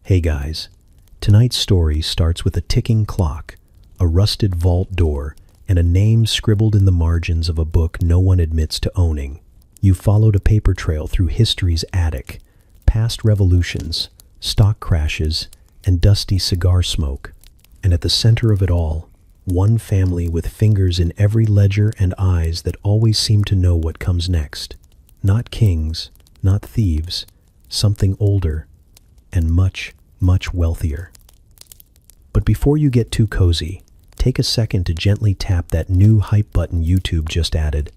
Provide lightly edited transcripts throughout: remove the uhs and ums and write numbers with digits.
Hey guys, tonight's story starts with a ticking clock, a rusted vault door, and a name scribbled in the margins of a book no one admits to owning. You followed a paper trail through history's attic, past revolutions, stock crashes, and dusty cigar smoke. And at the center of it all, one family with fingers in every ledger and eyes that always seem to know what comes next. Not kings, not thieves, something older and much, much wealthier. But before you get too cozy, take a second to gently tap that new hype button YouTube just added.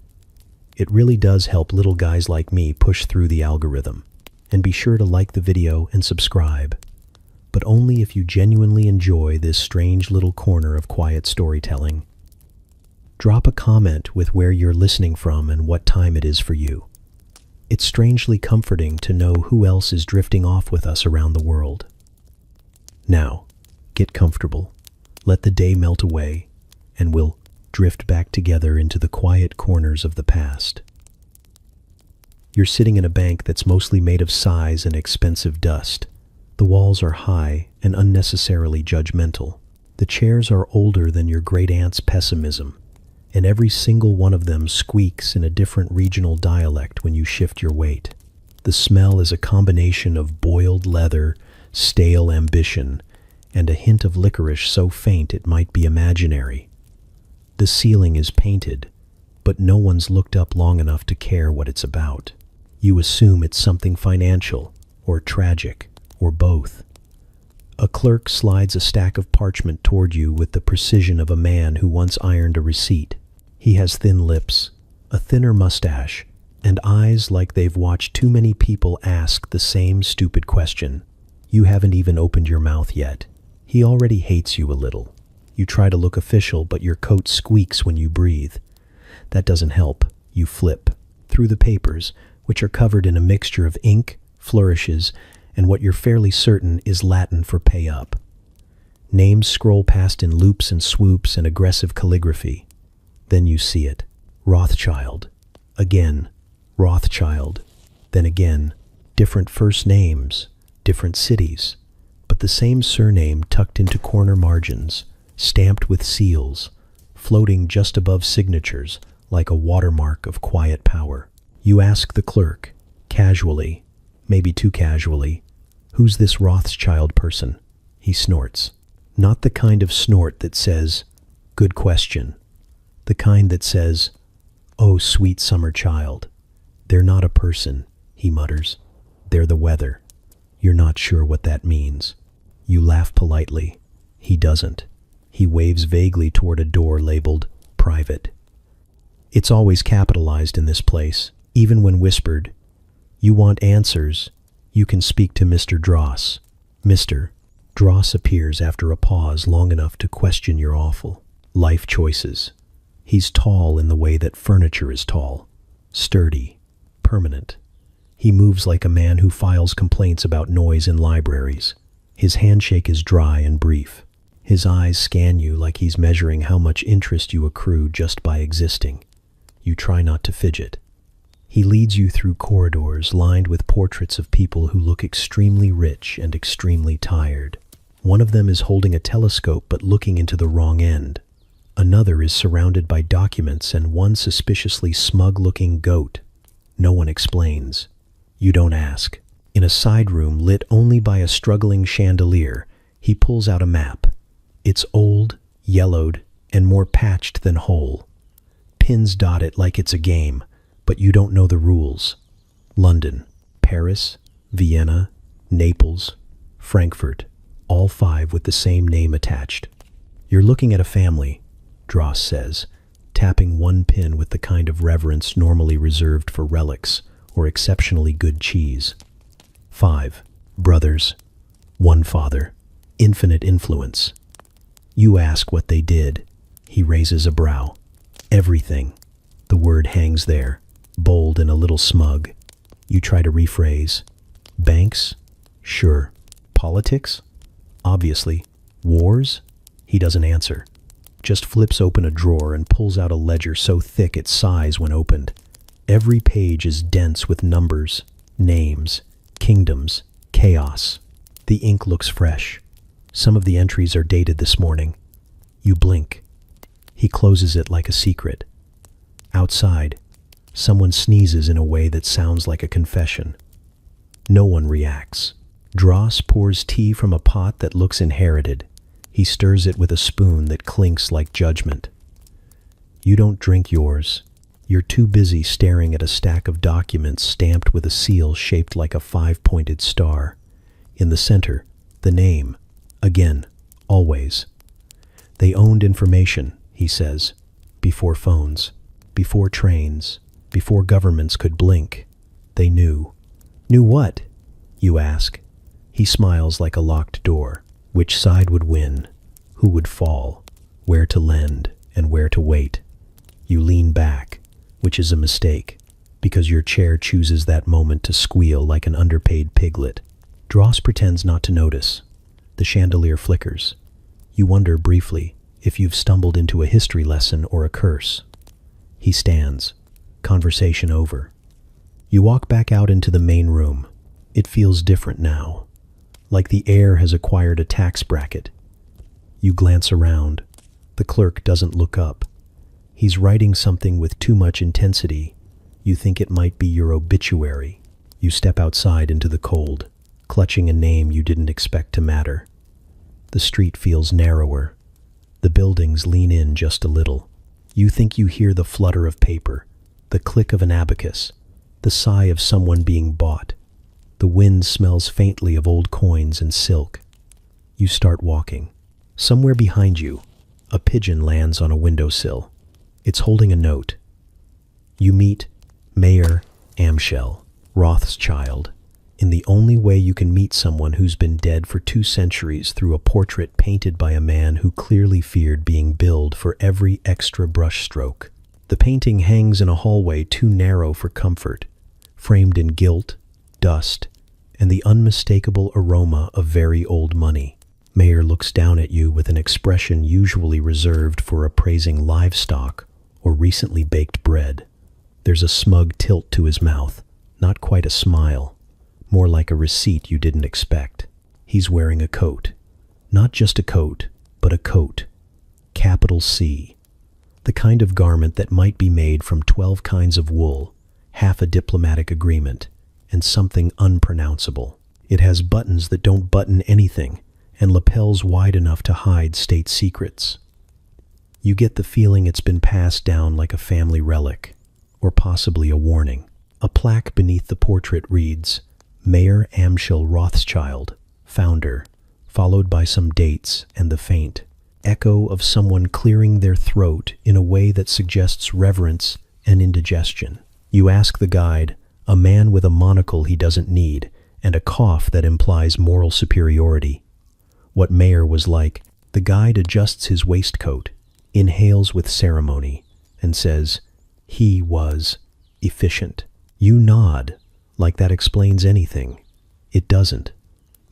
It really does help little guys like me push through the algorithm. And be sure to like the video and subscribe. But only if you genuinely enjoy this strange little corner of quiet storytelling. Drop a comment with where you're listening from and what time it is for you. It's strangely comforting to know who else is drifting off with us around the world. Now, get comfortable, let the day melt away, and we'll drift back together into the quiet corners of the past. You're sitting in a bank that's mostly made of size and expensive dust. The walls are high and unnecessarily judgmental. The chairs are older than your great-aunt's pessimism, and every single one of them squeaks in a different regional dialect when you shift your weight. The smell is a combination of boiled leather, stale ambition, and a hint of licorice so faint it might be imaginary. The ceiling is painted, but no one's looked up long enough to care what it's about. You assume it's something financial, or tragic, or both. A clerk slides a stack of parchment toward you with the precision of a man who once ironed a receipt. He has thin lips, a thinner mustache, and eyes like they've watched too many people ask the same stupid question. You haven't even opened your mouth yet. He already hates you a little. You try to look official, but your coat squeaks when you breathe. That doesn't help. You flip through the papers, which are covered in a mixture of ink, flourishes, and what you're fairly certain is Latin for pay up. Names scroll past in loops and swoops and aggressive calligraphy. Then you see it. Rothschild. Again, Rothschild. Then again, different first names, different cities, but the same surname tucked into corner margins, stamped with seals, floating just above signatures like a watermark of quiet power. You ask the clerk, casually, maybe too casually, "Who's this Rothschild person?" He snorts. Not the kind of snort that says, "Good question." The kind that says, "Oh, sweet summer child." "They're not a person," he mutters. "They're the weather." You're not sure what that means. You laugh politely. He doesn't. He waves vaguely toward a door labeled "Private." It's always capitalized in this place, even when whispered. You want answers. You can speak to Mr. Dross. Mr. Dross appears after a pause long enough to question your awful life choices. He's tall in the way that furniture is tall. Sturdy. Permanent. He moves like a man who files complaints about noise in libraries. His handshake is dry and brief. His eyes scan you like he's measuring how much interest you accrue just by existing. You try not to fidget. He leads you through corridors lined with portraits of people who look extremely rich and extremely tired. One of them is holding a telescope but looking into the wrong end. Another is surrounded by documents and one suspiciously smug-looking goat. No one explains. You don't ask. In a side room lit only by a struggling chandelier, he pulls out a map. It's old, yellowed, and more patched than whole. Pins dot it like it's a game, but you don't know the rules. London, Paris, Vienna, Naples, Frankfurt, all 5 with the same name attached. You're looking at a family, Dross says, tapping one pin with the kind of reverence normally reserved for relics or exceptionally good cheese. 5 brothers, 1 father, infinite influence. You ask what they did. He raises a brow. Everything. The word hangs there, bold and a little smug. You try to rephrase. Banks? Sure. Politics? Obviously. Wars? He doesn't answer. Just flips open a drawer and pulls out a ledger so thick it sighs when opened. Every page is dense with numbers, names, kingdoms, chaos. The ink looks fresh. Some of the entries are dated this morning. You blink. He closes it like a secret. Outside, someone sneezes in a way that sounds like a confession. No one reacts. Dross pours tea from a pot that looks inherited. He stirs it with a spoon that clinks like judgment. You don't drink yours. You're too busy staring at a stack of documents stamped with a seal shaped like a 5-pointed star. In the center, the name. Again, always. They owned information, he says, before phones, before trains, before governments could blink. They knew. Knew what? You ask. He smiles like a locked door. Which side would win? Who would fall? Where to lend and where to wait? You lean back, which is a mistake, because your chair chooses that moment to squeal like an underpaid piglet. Dross pretends not to notice. The chandelier flickers. You wonder briefly if you've stumbled into a history lesson or a curse. He stands. Conversation over. You walk back out into the main room. It feels different now, like the air has acquired a tax bracket. You glance around. The clerk doesn't look up. He's writing something with too much intensity. You think it might be your obituary. You step outside into the cold, clutching a name you didn't expect to matter. The street feels narrower. The buildings lean in just a little. You think you hear the flutter of paper, the click of an abacus, the sigh of someone being bought. The wind smells faintly of old coins and silk. You start walking. Somewhere behind you, a pigeon lands on a windowsill. It's holding a note. You meet Mayor Amschel, Rothschild, in the only way you can meet someone who's been dead for 2 centuries through a portrait painted by a man who clearly feared being billed for every extra brushstroke. The painting hangs in a hallway too narrow for comfort, framed in gilt, dust, and the unmistakable aroma of very old money. Mayor looks down at you with an expression usually reserved for appraising livestock or recently baked bread. There's a smug tilt to his mouth, not quite a smile, more like a receipt you didn't expect. He's wearing a coat. Not just a coat, but a coat. Capital C. The kind of garment that might be made from 12 kinds of wool, half a diplomatic agreement, and something unpronounceable. It has buttons that don't button anything, and lapels wide enough to hide state secrets. You get the feeling it's been passed down like a family relic, or possibly a warning. A plaque beneath the portrait reads, Mayor Amschel Rothschild, founder, followed by some dates and the faint echo of someone clearing their throat in a way that suggests reverence and indigestion. You ask the guide, a man with a monocle he doesn't need, and a cough that implies moral superiority, what Mayor was like. The guide adjusts his waistcoat, inhales with ceremony, and says, he was efficient. You nod, like that explains anything. It doesn't.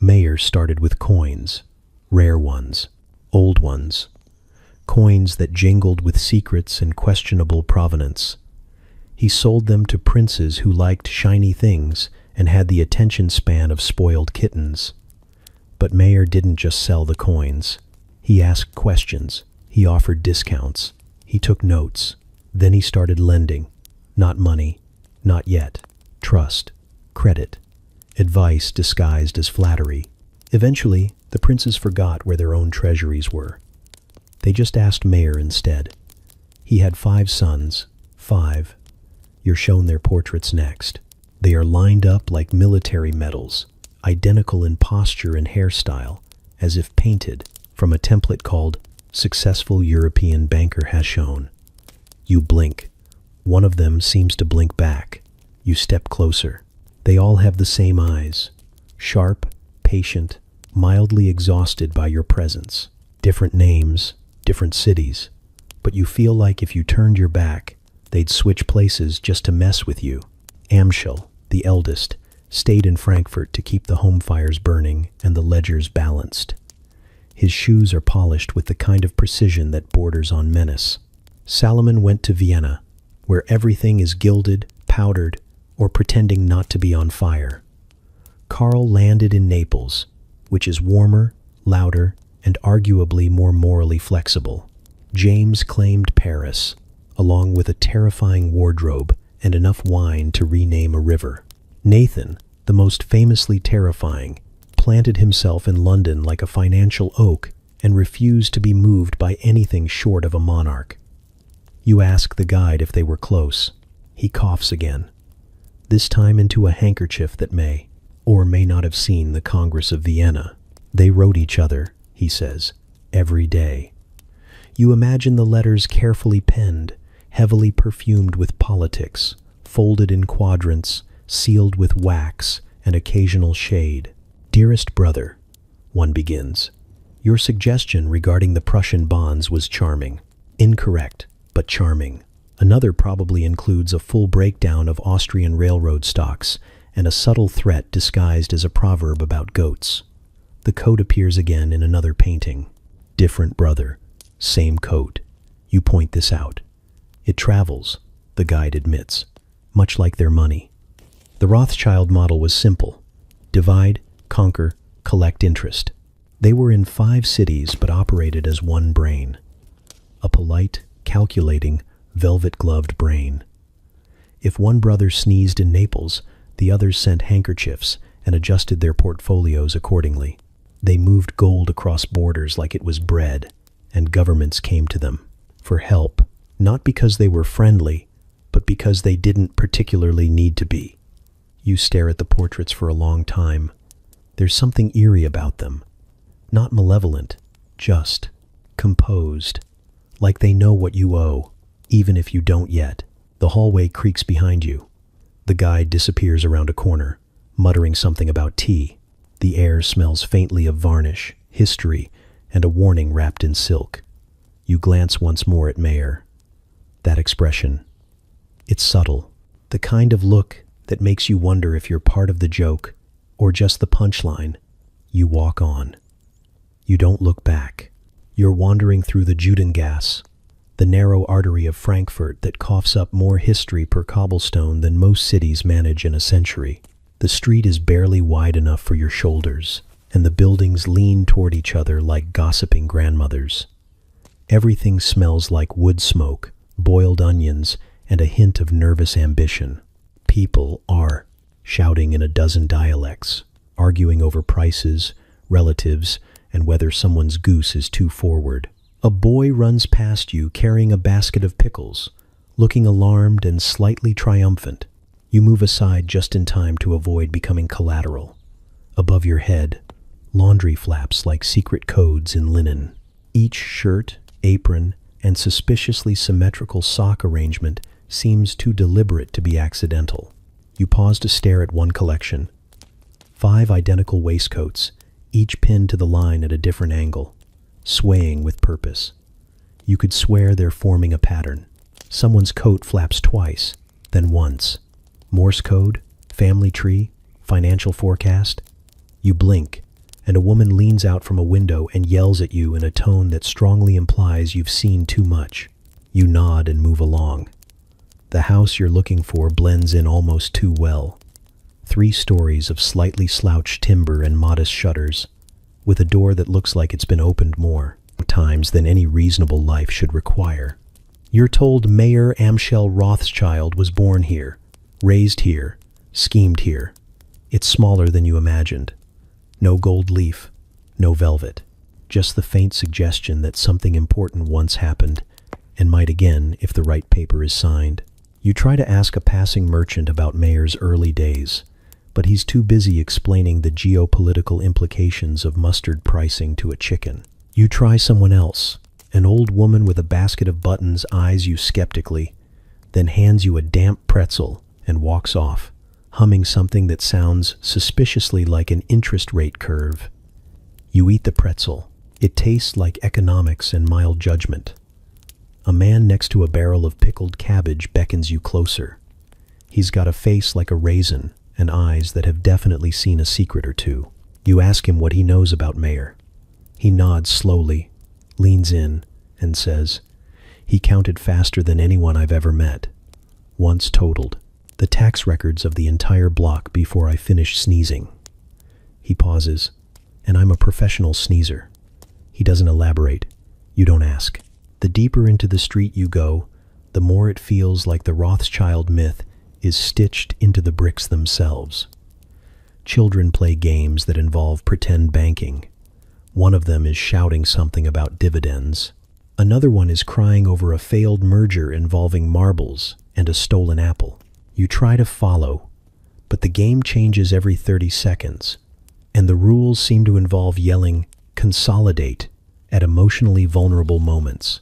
Mayor started with coins, rare ones, old ones, coins that jingled with secrets and questionable provenance. He sold them to princes who liked shiny things and had the attention span of spoiled kittens. But Mayor didn't just sell the coins. He asked questions. He offered discounts. He took notes. Then he started lending. Not money. Not yet. Trust. Credit. Advice disguised as flattery. Eventually, the princes forgot where their own treasuries were. They just asked Mayor instead. He had 5 sons. 5. You're shown their portraits next. They are lined up like military medals, identical in posture and hairstyle, as if painted from a template called Successful European Banker Has Shown. You blink. One of them seems to blink back. You step closer. They all have the same eyes. Sharp, patient, mildly exhausted by your presence. Different names, different cities. But you feel like if you turned your back, they'd switch places just to mess with you. Amschel, the eldest, stayed in Frankfurt to keep the home fires burning and the ledgers balanced. His shoes are polished with the kind of precision that borders on menace. Salomon went to Vienna, where everything is gilded, powdered, or pretending not to be on fire. Karl landed in Naples, which is warmer, louder, and arguably more morally flexible. James claimed Paris, along with a terrifying wardrobe and enough wine to rename a river. Nathan, the most famously terrifying, planted himself in London like a financial oak and refused to be moved by anything short of a monarch. You ask the guide if they were close. He coughs again, this time into a handkerchief that may or may not have seen the Congress of Vienna. They wrote each other, he says, every day. You imagine the letters carefully penned, heavily perfumed with politics, folded in quadrants, sealed with wax and occasional shade. Dearest brother, one begins. Your suggestion regarding the Prussian bonds was charming. Incorrect, but charming. Another probably includes a full breakdown of Austrian railroad stocks and a subtle threat disguised as a proverb about goats. The coat appears again in another painting. Different brother, same coat. You point this out. It travels, the guide admits, much like their money. The Rothschild model was simple. Divide, conquer, collect interest. They were in 5 cities but operated as one brain. A polite, calculating, velvet-gloved brain. If one brother sneezed in Naples, the others sent handkerchiefs and adjusted their portfolios accordingly. They moved gold across borders like it was bread, and governments came to them for help, not because they were friendly, but because they didn't particularly need to be. You stare at the portraits for a long time. There's something eerie about them. Not malevolent, just composed, like they know what you owe, even if you don't yet. The hallway creaks behind you. The guide disappears around a corner, muttering something about tea. The air smells faintly of varnish, history, and a warning wrapped in silk. You glance once more at Mayer. That expression. It's subtle, the kind of look that makes you wonder if you're part of the joke or just the punchline. You walk on. You don't look back. You're wandering through the Judengasse, the narrow artery of Frankfurt that coughs up more history per cobblestone than most cities manage in a century. The street is barely wide enough for your shoulders, and the buildings lean toward each other like gossiping grandmothers. Everything smells like wood smoke, boiled onions, and a hint of nervous ambition. People are shouting in a dozen dialects, arguing over prices, relatives, and whether someone's goose is too forward. A boy runs past you carrying a basket of pickles, looking alarmed and slightly triumphant. You move aside just in time to avoid becoming collateral. Above your head, laundry flaps like secret codes in linen. Each shirt, apron, and suspiciously symmetrical sock arrangement seems too deliberate to be accidental. You pause to stare at one collection. 5 identical waistcoats, each pinned to the line at a different angle, swaying with purpose. You could swear they're forming a pattern. Someone's coat flaps twice, then once. Morse code, family tree, financial forecast. You blink, and a woman leans out from a window and yells at you in a tone that strongly implies you've seen too much. You nod and move along. The house you're looking for blends in almost too well. 3 stories of slightly slouched timber and modest shutters, with a door that looks like it's been opened more times than any reasonable life should require. You're told Mayer Amschel Rothschild was born here, raised here, schemed here. It's smaller than you imagined. No gold leaf, no velvet, just the faint suggestion that something important once happened and might again if the right paper is signed. You try to ask a passing merchant about Mayer's early days, but he's too busy explaining the geopolitical implications of mustard pricing to a chicken. You try someone else. An old woman with a basket of buttons eyes you skeptically, then hands you a damp pretzel and walks off, humming something that sounds suspiciously like an interest rate curve. You eat the pretzel. It tastes like economics and mild judgment. A man next to a barrel of pickled cabbage beckons you closer. He's got a face like a raisin and eyes that have definitely seen a secret or two. You ask him what he knows about Mayer. He nods slowly, leans in, and says, "He counted faster than anyone I've ever met. Once totaled the tax records of the entire block before I finished sneezing." He pauses. and I'm a professional sneezer. He doesn't elaborate. You don't ask. The deeper into the street you go, the more it feels like the Rothschild myth is stitched into the bricks themselves. Children play games that involve pretend banking. One of them is shouting something about dividends. Another one is crying over a failed merger involving marbles and a stolen apple. You try to follow, but the game changes every 30 seconds, and the rules seem to involve yelling, "Consolidate," at emotionally vulnerable moments.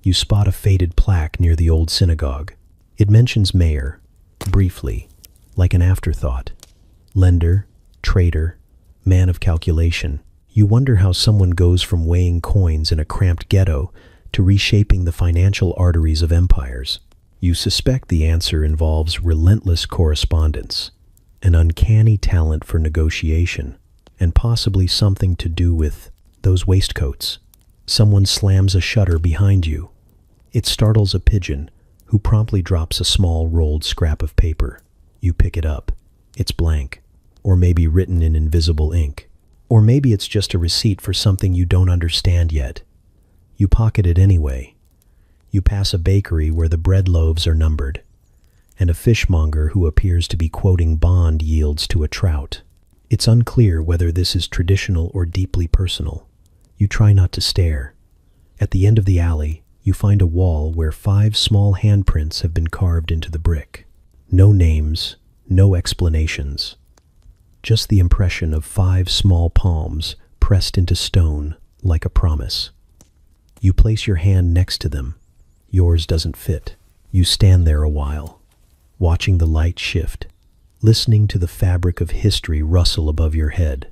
You spot a faded plaque near the old synagogue. It mentions mayor, briefly, like an afterthought. Lender, trader, man of calculation. You wonder how someone goes from weighing coins in a cramped ghetto to reshaping the financial arteries of empires. You suspect the answer involves relentless correspondence, an uncanny talent for negotiation, and possibly something to do with those waistcoats. Someone slams a shutter behind you. It startles a pigeon, who promptly drops a small rolled scrap of paper. You pick it up. It's blank, or maybe written in invisible ink. Or maybe it's just a receipt for something you don't understand yet. You pocket it anyway. You pass a bakery where the bread loaves are numbered, and a fishmonger who appears to be quoting bond yields to a trout. It's unclear whether this is traditional or deeply personal. You try not to stare. At the end of the alley, you find a wall where 5 small handprints have been carved into the brick. No names, no explanations. Just the impression of 5 small palms pressed into stone like a promise. You place your hand next to them. Yours doesn't fit. You stand there a while, watching the light shift, listening to the fabric of history rustle above your head.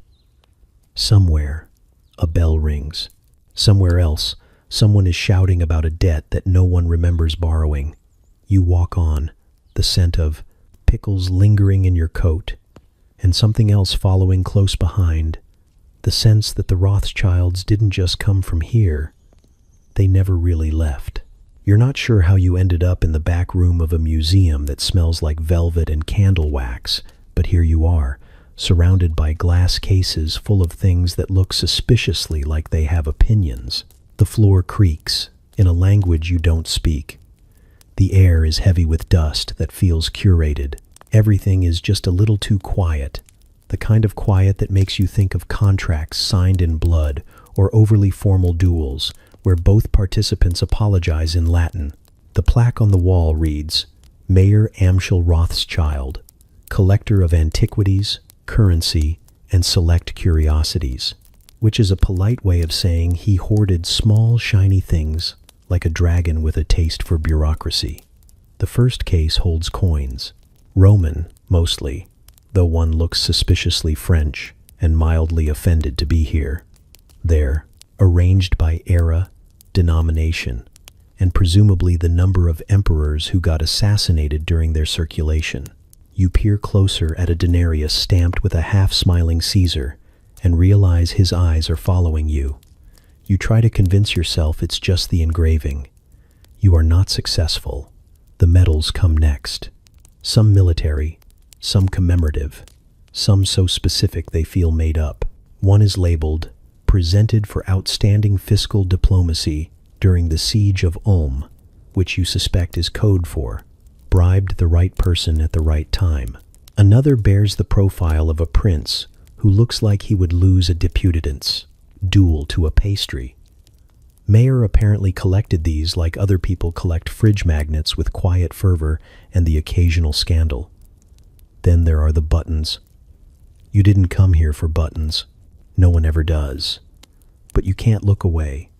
Somewhere, a bell rings. Somewhere else, someone is shouting about a debt that no one remembers borrowing. You walk on, the scent of pickles lingering in your coat, and something else following close behind, the sense that the Rothschilds didn't just come from here, they never really left. You're not sure how you ended up in the back room of a museum that smells like velvet and candle wax, but here you are, surrounded by glass cases full of things that look suspiciously like they have opinions. The floor creaks, in a language you don't speak. The air is heavy with dust that feels curated. Everything is just a little too quiet, the kind of quiet that makes you think of contracts signed in blood or overly formal duels where both participants apologize in Latin. The plaque on the wall reads, Mayor Amschel Rothschild, collector of antiquities, currency, and select curiosities, which is a polite way of saying he hoarded small, shiny things like a dragon with a taste for bureaucracy. The first case holds coins, Roman, mostly, though one looks suspiciously French and mildly offended to be here. There, arranged by era, denomination, and presumably the number of emperors who got assassinated during their circulation. You peer closer at a denarius stamped with a half-smiling Caesar and realize his eyes are following you. You try to convince yourself it's just the engraving. You are not successful. The medals come next. Some military, some commemorative, some so specific they feel made up. One is labeled, presented for outstanding fiscal diplomacy during the siege of Ulm, which you suspect is code for, bribed the right person at the right time. Another bears the profile of a prince who looks like he would lose a deputedance, duel to a pastry. Mayer apparently collected these like other people collect fridge magnets with quiet fervor and the occasional scandal. Then there are the buttons. You didn't come here for buttons. No one ever does. But you can't look away.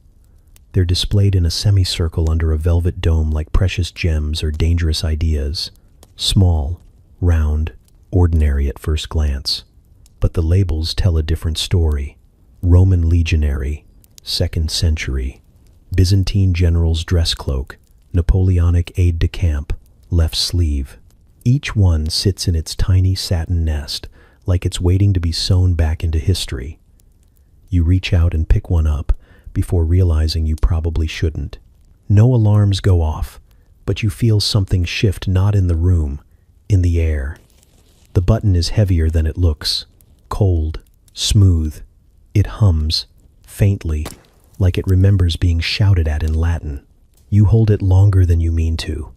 They're displayed in a semicircle under a velvet dome like precious gems or dangerous ideas. Small, round, ordinary at first glance. But the labels tell a different story. Roman legionary, 2nd century. Byzantine general's dress cloak, Napoleonic aide-de-camp, left sleeve. Each one sits in its tiny satin nest, like it's waiting to be sewn back into history. You reach out and pick one up, before realizing you probably shouldn't. No alarms go off, but you feel something shift not in the room, in the air. The button is heavier than it looks, cold, Smooth. It hums, faintly, like it remembers being shouted at in Latin. You hold it longer than you mean to.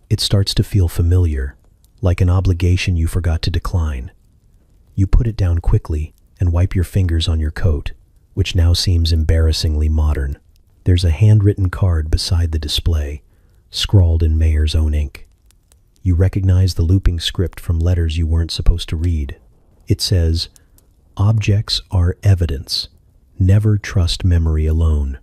It starts to feel familiar, like an obligation you forgot to decline. You put it down quickly and wipe your fingers on your coat, which now seems embarrassingly modern. There's a handwritten card beside the display, scrawled in Mayer's own ink. You recognize the looping script from letters you weren't supposed to read. It says, "Objects are evidence. Never trust memory alone,"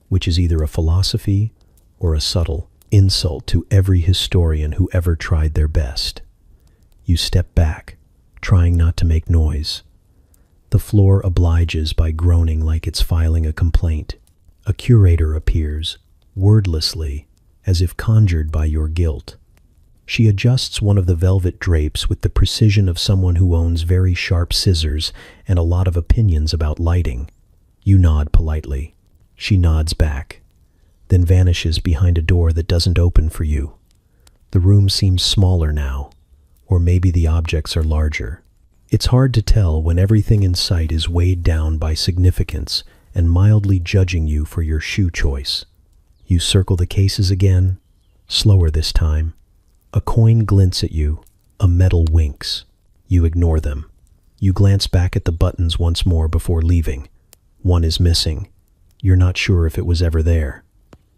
which is either a philosophy or a subtle insult to every historian who ever tried their best. You step back, trying not to make noise. The floor obliges by groaning like it's filing a complaint. A curator appears, wordlessly, as if conjured by your guilt. She adjusts one of the velvet drapes with the precision of someone who owns very sharp scissors and a lot of opinions about lighting. You nod politely. She nods back, then vanishes behind a door that doesn't open for you. The room seems smaller now, or maybe the objects are larger. It's hard to tell when everything in sight is weighed down by significance and mildly judging you for your shoe choice. You circle the cases again, slower this time. A coin glints at you, a metal winks. You ignore them. You glance back at the buttons once more before leaving. One is missing. You're not sure if it was ever there.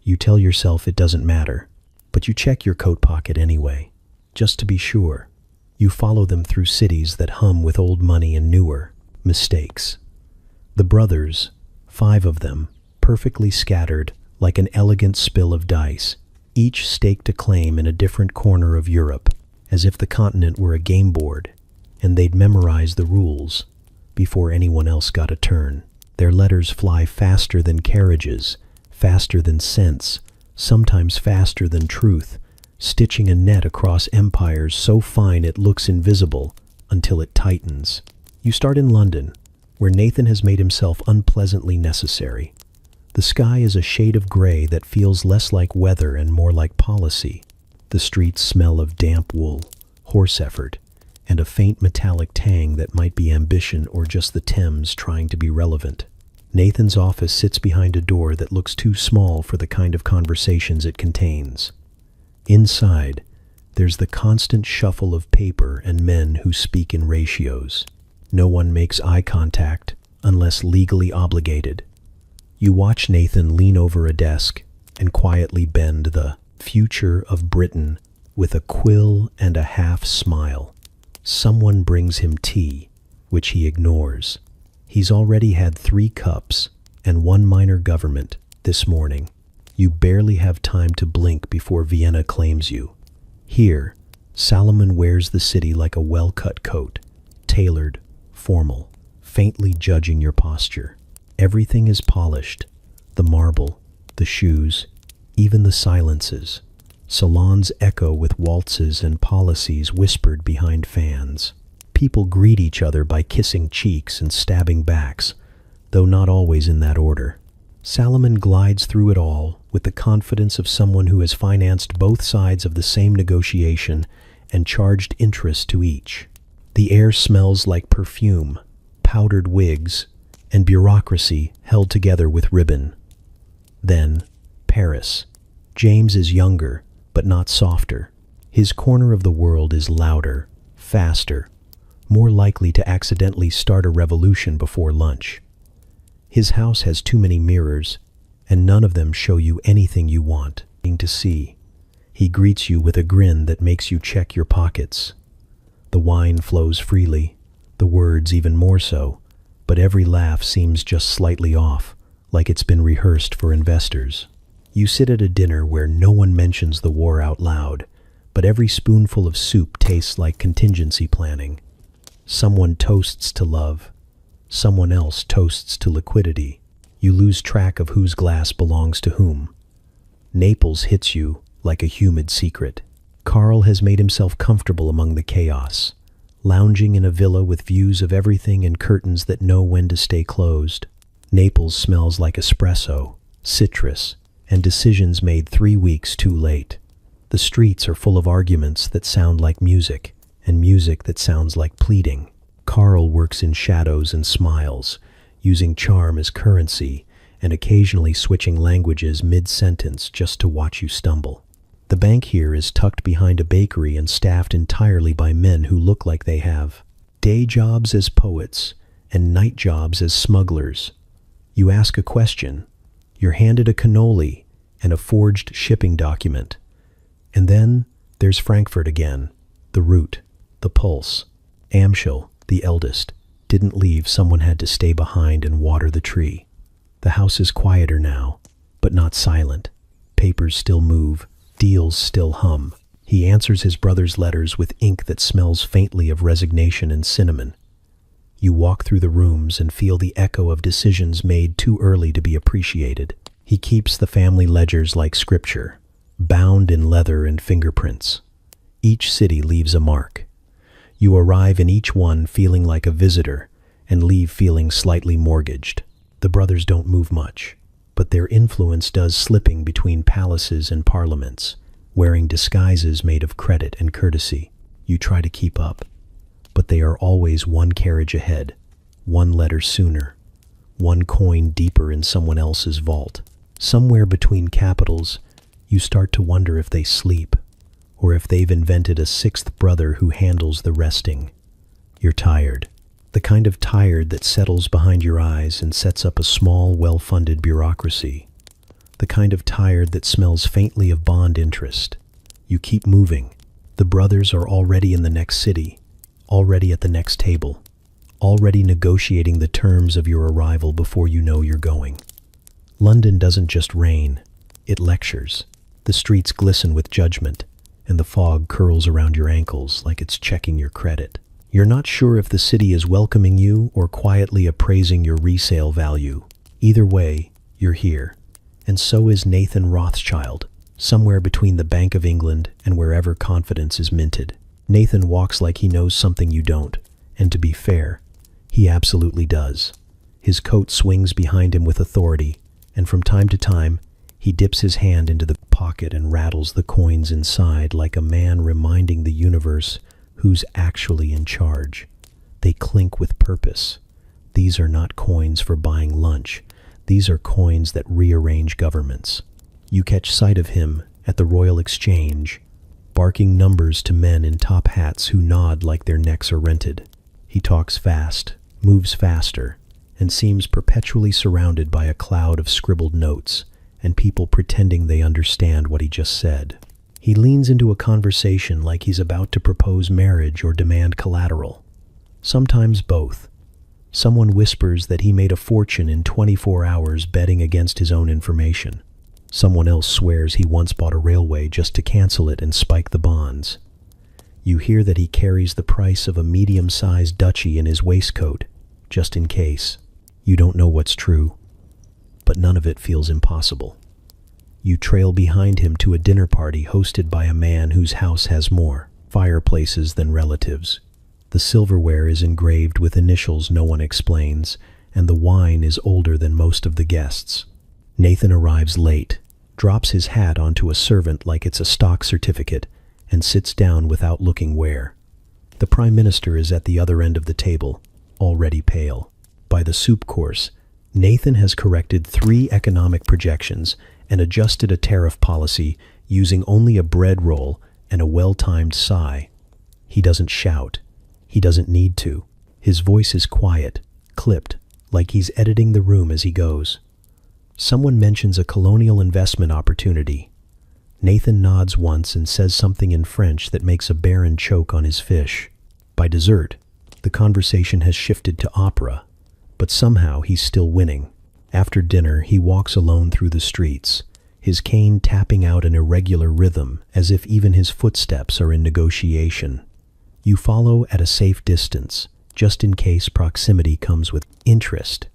You tell yourself it doesn't matter, but you check your coat pocket anyway, just to be sure. You follow them through cities that hum with old money and newer mistakes. The brothers, 5 of them, perfectly scattered like an elegant spill of dice, each staked a claim in a different corner of Europe, as if the continent were a game board, and they'd memorize the rules before anyone else got a turn. Their letters fly faster than carriages, faster than sense, sometimes faster than truth, stitching a net across empires so fine it looks invisible until it tightens. You start in London, where Nathan has made himself unpleasantly necessary. The sky is a shade of gray that feels less like weather and more like policy. The streets smell of damp wool, horse effort, and a faint metallic tang that might be ambition or just the Thames trying to be relevant. Nathan's office sits behind a door that looks too small for the kind of conversations it contains. Inside, there's the constant shuffle of paper and men who speak in ratios. No one makes eye contact unless legally obligated. You watch Nathan lean over a desk and quietly bend the "Future of Britain" with a quill and a half smile. Someone brings him tea, which he ignores. He's already had 3 cups and 1 minor government this morning. You barely have time to blink before Vienna claims you. Here, Salomon wears the city like a well-cut coat, tailored, formal, faintly judging your posture. Everything is polished, the marble, the shoes, even the silences. Salons echo with waltzes and policies whispered behind fans. People greet each other by kissing cheeks and stabbing backs, though not always in that order. Salomon glides through it all with the confidence of someone who has financed both sides of the same negotiation and charged interest to each. The air smells like perfume, powdered wigs, and bureaucracy held together with ribbon. Then, Paris. James is younger, but not softer. His corner of the world is louder, faster, more likely to accidentally start a revolution before lunch. His house has too many mirrors, and none of them show you anything you want to see. He greets you with a grin that makes you check your pockets. The wine flows freely, the words even more so, but every laugh seems just slightly off, like it's been rehearsed for investors. You sit at a dinner where no one mentions the war out loud, but every spoonful of soup tastes like contingency planning. Someone toasts to love. Someone else toasts to liquidity. You lose track of whose glass belongs to whom. Naples hits you like a humid secret. Carl has made himself comfortable among the chaos, lounging in a villa with views of everything and curtains that know when to stay closed. Naples smells like espresso, citrus, and decisions made 3 weeks too late. The streets are full of arguments that sound like music, and music that sounds like pleading. Karl works in shadows and smiles, using charm as currency and occasionally switching languages mid-sentence just to watch you stumble. The bank here is tucked behind a bakery and staffed entirely by men who look like they have day jobs as poets and night jobs as smugglers. You ask a question, you're handed a cannoli and a forged shipping document. And then there's Frankfurt again, the root, the pulse. Amschel, the eldest, didn't leave. Someone had to stay behind and water the tree. The house is quieter now, but not silent. Papers still move, deals still hum. He answers his brother's letters with ink that smells faintly of resignation and cinnamon. You walk through the rooms and feel the echo of decisions made too early to be appreciated. He keeps the family ledgers like scripture, bound in leather and fingerprints. Each city leaves a mark. You arrive in each one feeling like a visitor and leave feeling slightly mortgaged. The brothers don't move much, but their influence does, slipping between palaces and parliaments, wearing disguises made of credit and courtesy. You try to keep up, but they are always one carriage ahead, one letter sooner, one coin deeper in someone else's vault. Somewhere between capitals, you start to wonder if they sleep, or if they've invented a sixth brother who handles the resting. You're tired. The kind of tired that settles behind your eyes and sets up a small, well-funded bureaucracy. The kind of tired that smells faintly of bond interest. You keep moving. The brothers are already in the next city, already at the next table, already negotiating the terms of your arrival before you know you're going. London doesn't just rain, it lectures. The streets glisten with judgment, and the fog curls around your ankles like it's checking your credit. You're not sure if the city is welcoming you or quietly appraising your resale value. Either way, you're here. And so is Nathan Rothschild, somewhere between the Bank of England and wherever confidence is minted. Nathan walks like he knows something you don't, and to be fair, he absolutely does. His coat swings behind him with authority, and from time to time, he dips his hand into the pocket and rattles the coins inside like a man reminding the universe who's actually in charge. They clink with purpose. These are not coins for buying lunch. These are coins that rearrange governments. You catch sight of him at the Royal Exchange, barking numbers to men in top hats who nod like their necks are rented. He talks fast, moves faster, and seems perpetually surrounded by a cloud of scribbled notes and people pretending they understand what he just said. He leans into a conversation like he's about to propose marriage or demand collateral. Sometimes both. Someone whispers that he made a fortune in 24 hours betting against his own information. Someone else swears he once bought a railway just to cancel it and spike the bonds. You hear that he carries the price of a medium-sized duchy in his waistcoat, just in case. You don't know what's true, but none of it feels impossible. You trail behind him to a dinner party hosted by a man whose house has more fireplaces than relatives. The silverware is engraved with initials no one explains, and the wine is older than most of the guests. Nathan arrives late, drops his hat onto a servant like it's a stock certificate, and sits down without looking where. The Prime Minister is at the other end of the table, already pale. By the soup course, Nathan has corrected 3 economic projections and adjusted a tariff policy using only a bread roll and a well-timed sigh. He doesn't shout. He doesn't need to. His voice is quiet, clipped, like he's editing the room as he goes. Someone mentions a colonial investment opportunity. Nathan nods once and says something in French that makes a baron choke on his fish. By dessert, the conversation has shifted to opera, but somehow he's still winning. After dinner, he walks alone through the streets, his cane tapping out an irregular rhythm as if even his footsteps are in negotiation. You follow at a safe distance, just in case proximity comes with interest.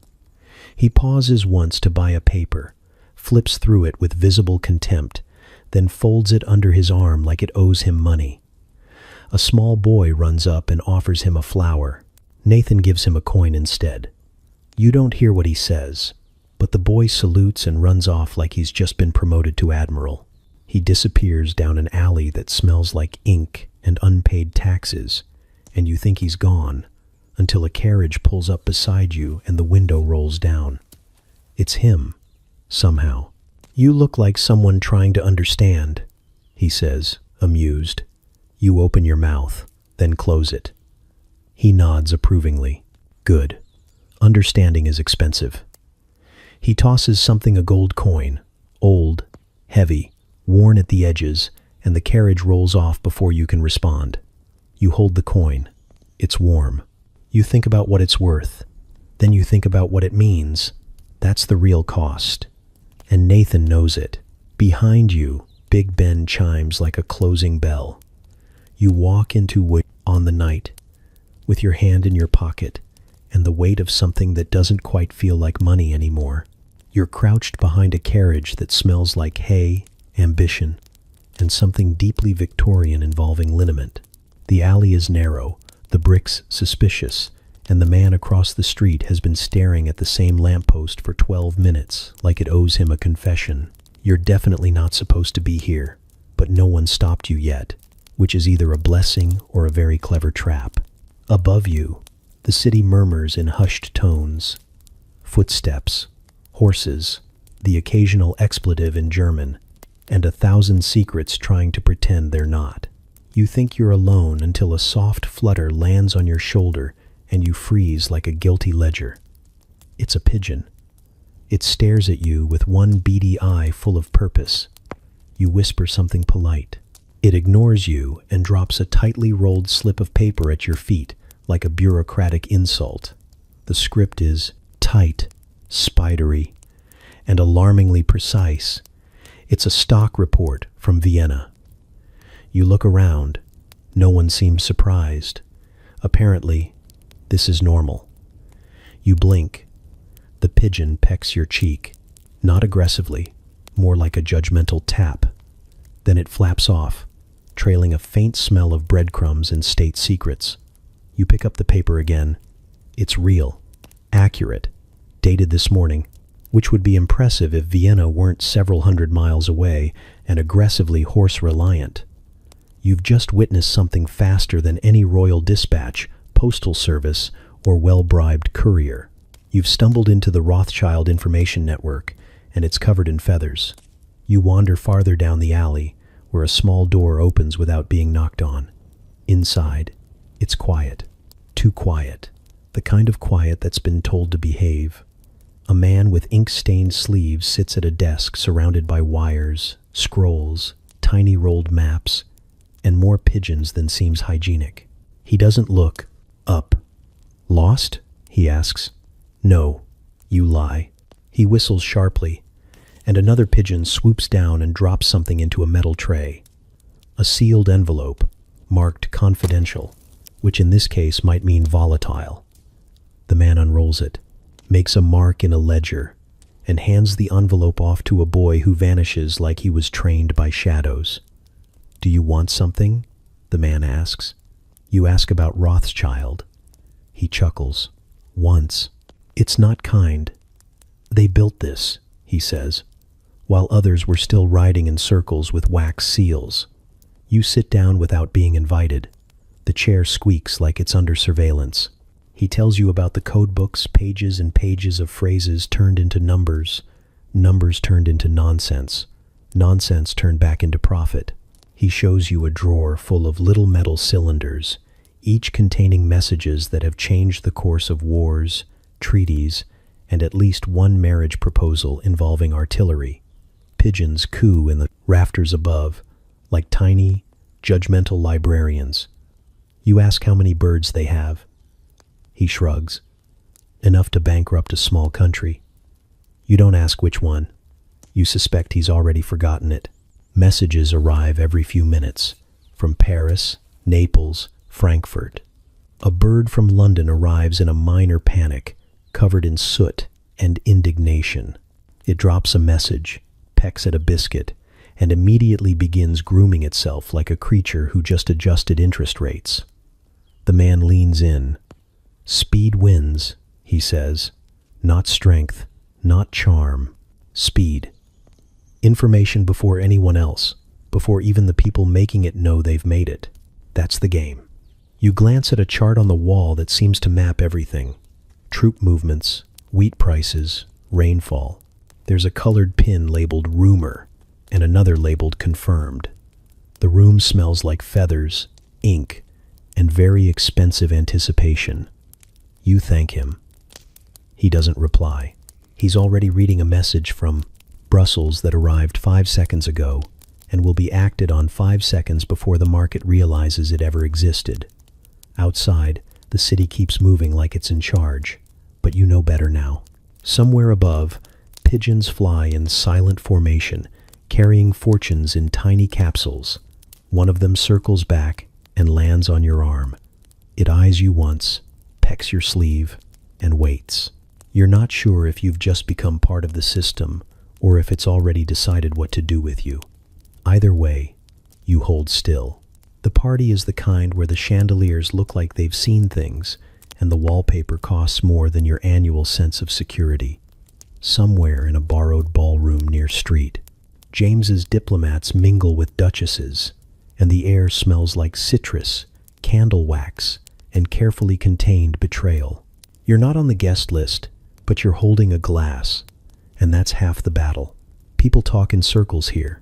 He pauses once to buy a paper, flips through it with visible contempt, then folds it under his arm like it owes him money. A small boy runs up and offers him a flower. Nathan gives him a coin instead. You don't hear what he says, but the boy salutes and runs off like he's just been promoted to admiral. He disappears down an alley that smells like ink and unpaid taxes, and you think he's gone, until a carriage pulls up beside you and the window rolls down. It's him, somehow. "You look like someone trying to understand," he says, amused. You open your mouth, then close it. He nods approvingly. "Good. Understanding is expensive." He tosses something, a gold coin, old, heavy, worn at the edges, and the carriage rolls off before you can respond. You hold the coin. It's warm. You think about what it's worth. Then you think about what it means. That's the real cost. And Nathan knows it. Behind you, Big Ben chimes like a closing bell. You walk into wood on the night, with your hand in your pocket, and the weight of something that doesn't quite feel like money anymore. You're crouched behind a carriage that smells like hay, ambition, and something deeply Victorian involving liniment. The alley is narrow, the bricks suspicious, and the man across the street has been staring at the same lamppost for 12 minutes, like it owes him a confession. You're definitely not supposed to be here, but no one stopped you yet, which is either a blessing or a very clever trap. Above you, the city murmurs in hushed tones. Footsteps, horses, the occasional expletive in German, and 1,000 secrets trying to pretend they're not. You think you're alone until a soft flutter lands on your shoulder and you freeze like a guilty ledger. It's a pigeon. It stares at you with one beady eye full of purpose. You whisper something polite. It ignores you and drops a tightly rolled slip of paper at your feet like a bureaucratic insult. The script is tight, spidery, and alarmingly precise. It's a stock report from Vienna. You look around. No one seems surprised. Apparently, this is normal. You blink. The pigeon pecks your cheek, not aggressively, more like a judgmental tap. Then it flaps off, trailing a faint smell of breadcrumbs and state secrets. You pick up the paper again. It's real, accurate, dated this morning, which would be impressive if Vienna weren't several hundred miles away and aggressively horse-reliant. You've just witnessed something faster than any royal dispatch, postal service, or well-bribed courier. You've stumbled into the Rothschild information network, and it's covered in feathers. You wander farther down the alley, where a small door opens without being knocked on. Inside, it's quiet. Too quiet. The kind of quiet that's been told to behave. A man with ink-stained sleeves sits at a desk surrounded by wires, scrolls, tiny rolled maps, and more pigeons than seems hygienic. He doesn't look up. "Lost?" he asks. "No, you lie." He whistles sharply, and another pigeon swoops down and drops something into a metal tray. A sealed envelope, marked confidential, which in this case might mean volatile. The man unrolls it, makes a mark in a ledger, and hands the envelope off to a boy who vanishes like he was trained by shadows. "Do you want something?" the man asks. You ask about Rothschild. He chuckles. "Once. It's not kind. They built this," he says, while others were still riding in circles with wax seals. You sit down without being invited. The chair squeaks like it's under surveillance. He tells you about the code books, pages and pages of phrases turned into numbers, numbers turned into nonsense, nonsense turned back into profit. He shows you a drawer full of little metal cylinders, each containing messages that have changed the course of wars, treaties, and at least one marriage proposal involving artillery. Pigeons coo in the rafters above, like tiny, judgmental librarians. You ask how many birds they have. He shrugs. "Enough to bankrupt a small country." You don't ask which one. You suspect he's already forgotten it. Messages arrive every few minutes, from Paris, Naples, Frankfurt. A bird from London arrives in a minor panic, covered in soot and indignation. It drops a message, pecks at a biscuit, and immediately begins grooming itself like a creature who just adjusted interest rates. The man leans in. "Speed wins," he says. "Not strength, not charm. Speed. Information before anyone else, before even the people making it know they've made it. That's the game." You glance at a chart on the wall that seems to map everything. Troop movements, wheat prices, rainfall. There's a colored pin labeled rumor and another labeled confirmed. The room smells like feathers, ink, and very expensive anticipation. You thank him. He doesn't reply. He's already reading a message from Brussels that arrived 5 seconds ago and will be acted on 5 seconds before the market realizes it ever existed. Outside, the city keeps moving like it's in charge, but you know better now. Somewhere above, pigeons fly in silent formation, carrying fortunes in tiny capsules. One of them circles back and lands on your arm. It eyes you once, pecks your sleeve, and waits. You're not sure if you've just become part of the system or if it's already decided what to do with you. Either way, you hold still. The party is the kind where the chandeliers look like they've seen things and the wallpaper costs more than your annual sense of security. Somewhere in a borrowed ballroom near street, James's diplomats mingle with duchesses, and the air smells like citrus, candle wax, and carefully contained betrayal. You're not on the guest list, but you're holding a glass, and that's half the battle. People talk in circles here.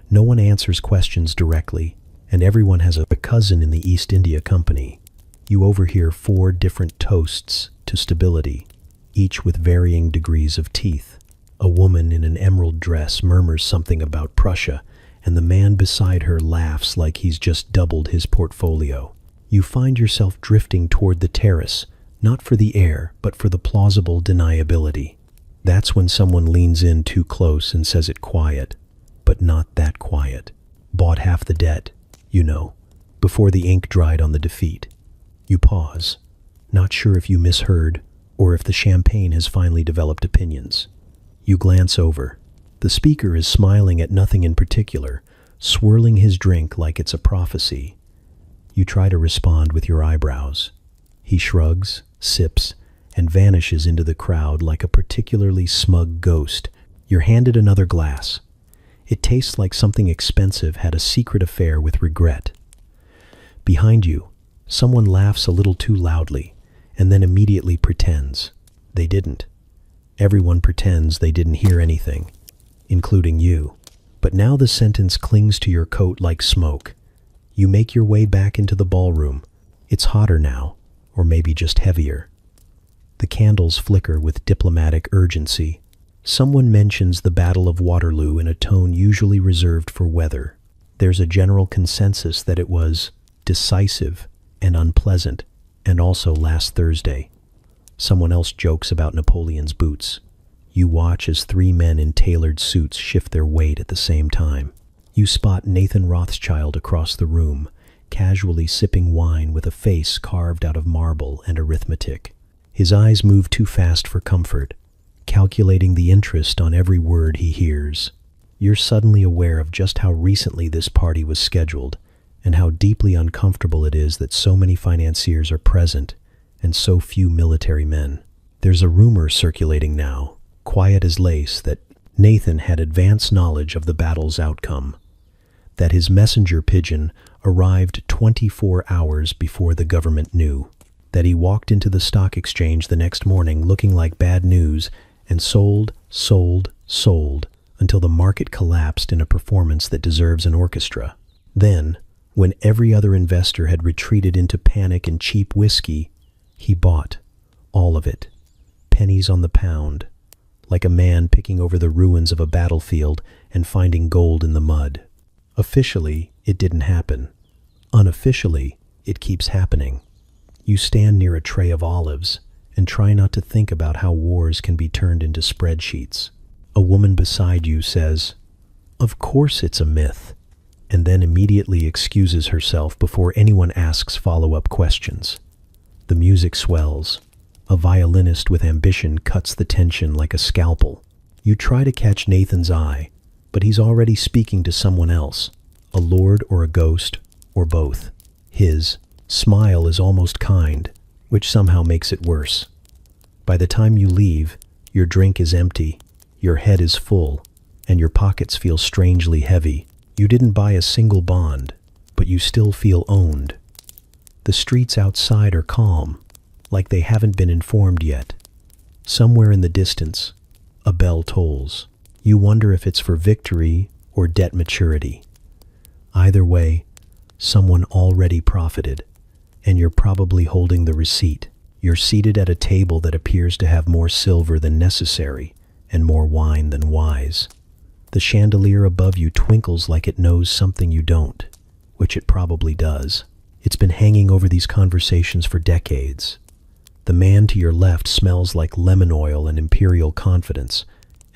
No one answers questions directly, and everyone has a cousin in the East India Company. You overhear 4 different toasts to stability, each with varying degrees of teeth. A woman in an emerald dress murmurs something about Prussia, and the man beside her laughs like he's just doubled his portfolio. You find yourself drifting toward the terrace, not for the air, but for the plausible deniability. That's when someone leans in too close and says it quiet, but not that quiet. Bought half the debt, you know, before the ink dried on the defeat. You pause, not sure if you misheard or if the champagne has finally developed opinions. You glance over. The speaker is smiling at nothing in particular, swirling his drink like it's a prophecy. You try to respond with your eyebrows. He shrugs, sips, and vanishes into the crowd like a particularly smug ghost. You're handed another glass. It tastes like something expensive had a secret affair with regret. Behind you, someone laughs a little too loudly, and then immediately pretends they didn't. Everyone pretends they didn't hear anything, including you. But now the sentence clings to your coat like smoke. You make your way back into the ballroom. It's hotter now, or maybe just heavier. The candles flicker with diplomatic urgency. Someone mentions the Battle of Waterloo in a tone usually reserved for weather. There's a general consensus that it was decisive and unpleasant, and also last Thursday. Someone else jokes about Napoleon's boots. You watch as 3 men in tailored suits shift their weight at the same time. You spot Nathan Rothschild across the room, casually sipping wine with a face carved out of marble and arithmetic. His eyes move too fast for comfort, calculating the interest on every word he hears. You're suddenly aware of just how recently this party was scheduled, and how deeply uncomfortable it is that so many financiers are present and so few military men. There's a rumor circulating now, quiet as lace, that Nathan had advance knowledge of the battle's outcome, that his messenger pigeon arrived 24 hours before the government knew, that he walked into the stock exchange the next morning looking like bad news and sold until the market collapsed in a performance that deserves an orchestra. Then, when every other investor had retreated into panic and cheap whiskey, he bought all of it, pennies on the pound, like a man picking over the ruins of a battlefield and finding gold in the mud. Officially, it didn't happen. Unofficially, it keeps happening. You stand near a tray of olives and try not to think about how wars can be turned into spreadsheets. A woman beside you says, "Of course it's a myth," and then immediately excuses herself before anyone asks follow-up questions. The music swells. A violinist with ambition cuts the tension like a scalpel. You try to catch Nathan's eye, but he's already speaking to someone else, a lord or a ghost, or both. His smile is almost kind, which somehow makes it worse. By the time you leave, your drink is empty, your head is full, and your pockets feel strangely heavy. You didn't buy a single bond, but you still feel owned. The streets outside are calm, like they haven't been informed yet. Somewhere in the distance, a bell tolls. You wonder if it's for victory or debt maturity. Either way, someone already profited, and you're probably holding the receipt. You're seated at a table that appears to have more silver than necessary and more wine than wise. The chandelier above you twinkles like it knows something you don't, which it probably does. It's been hanging over these conversations for decades. The man to your left smells like lemon oil and imperial confidence,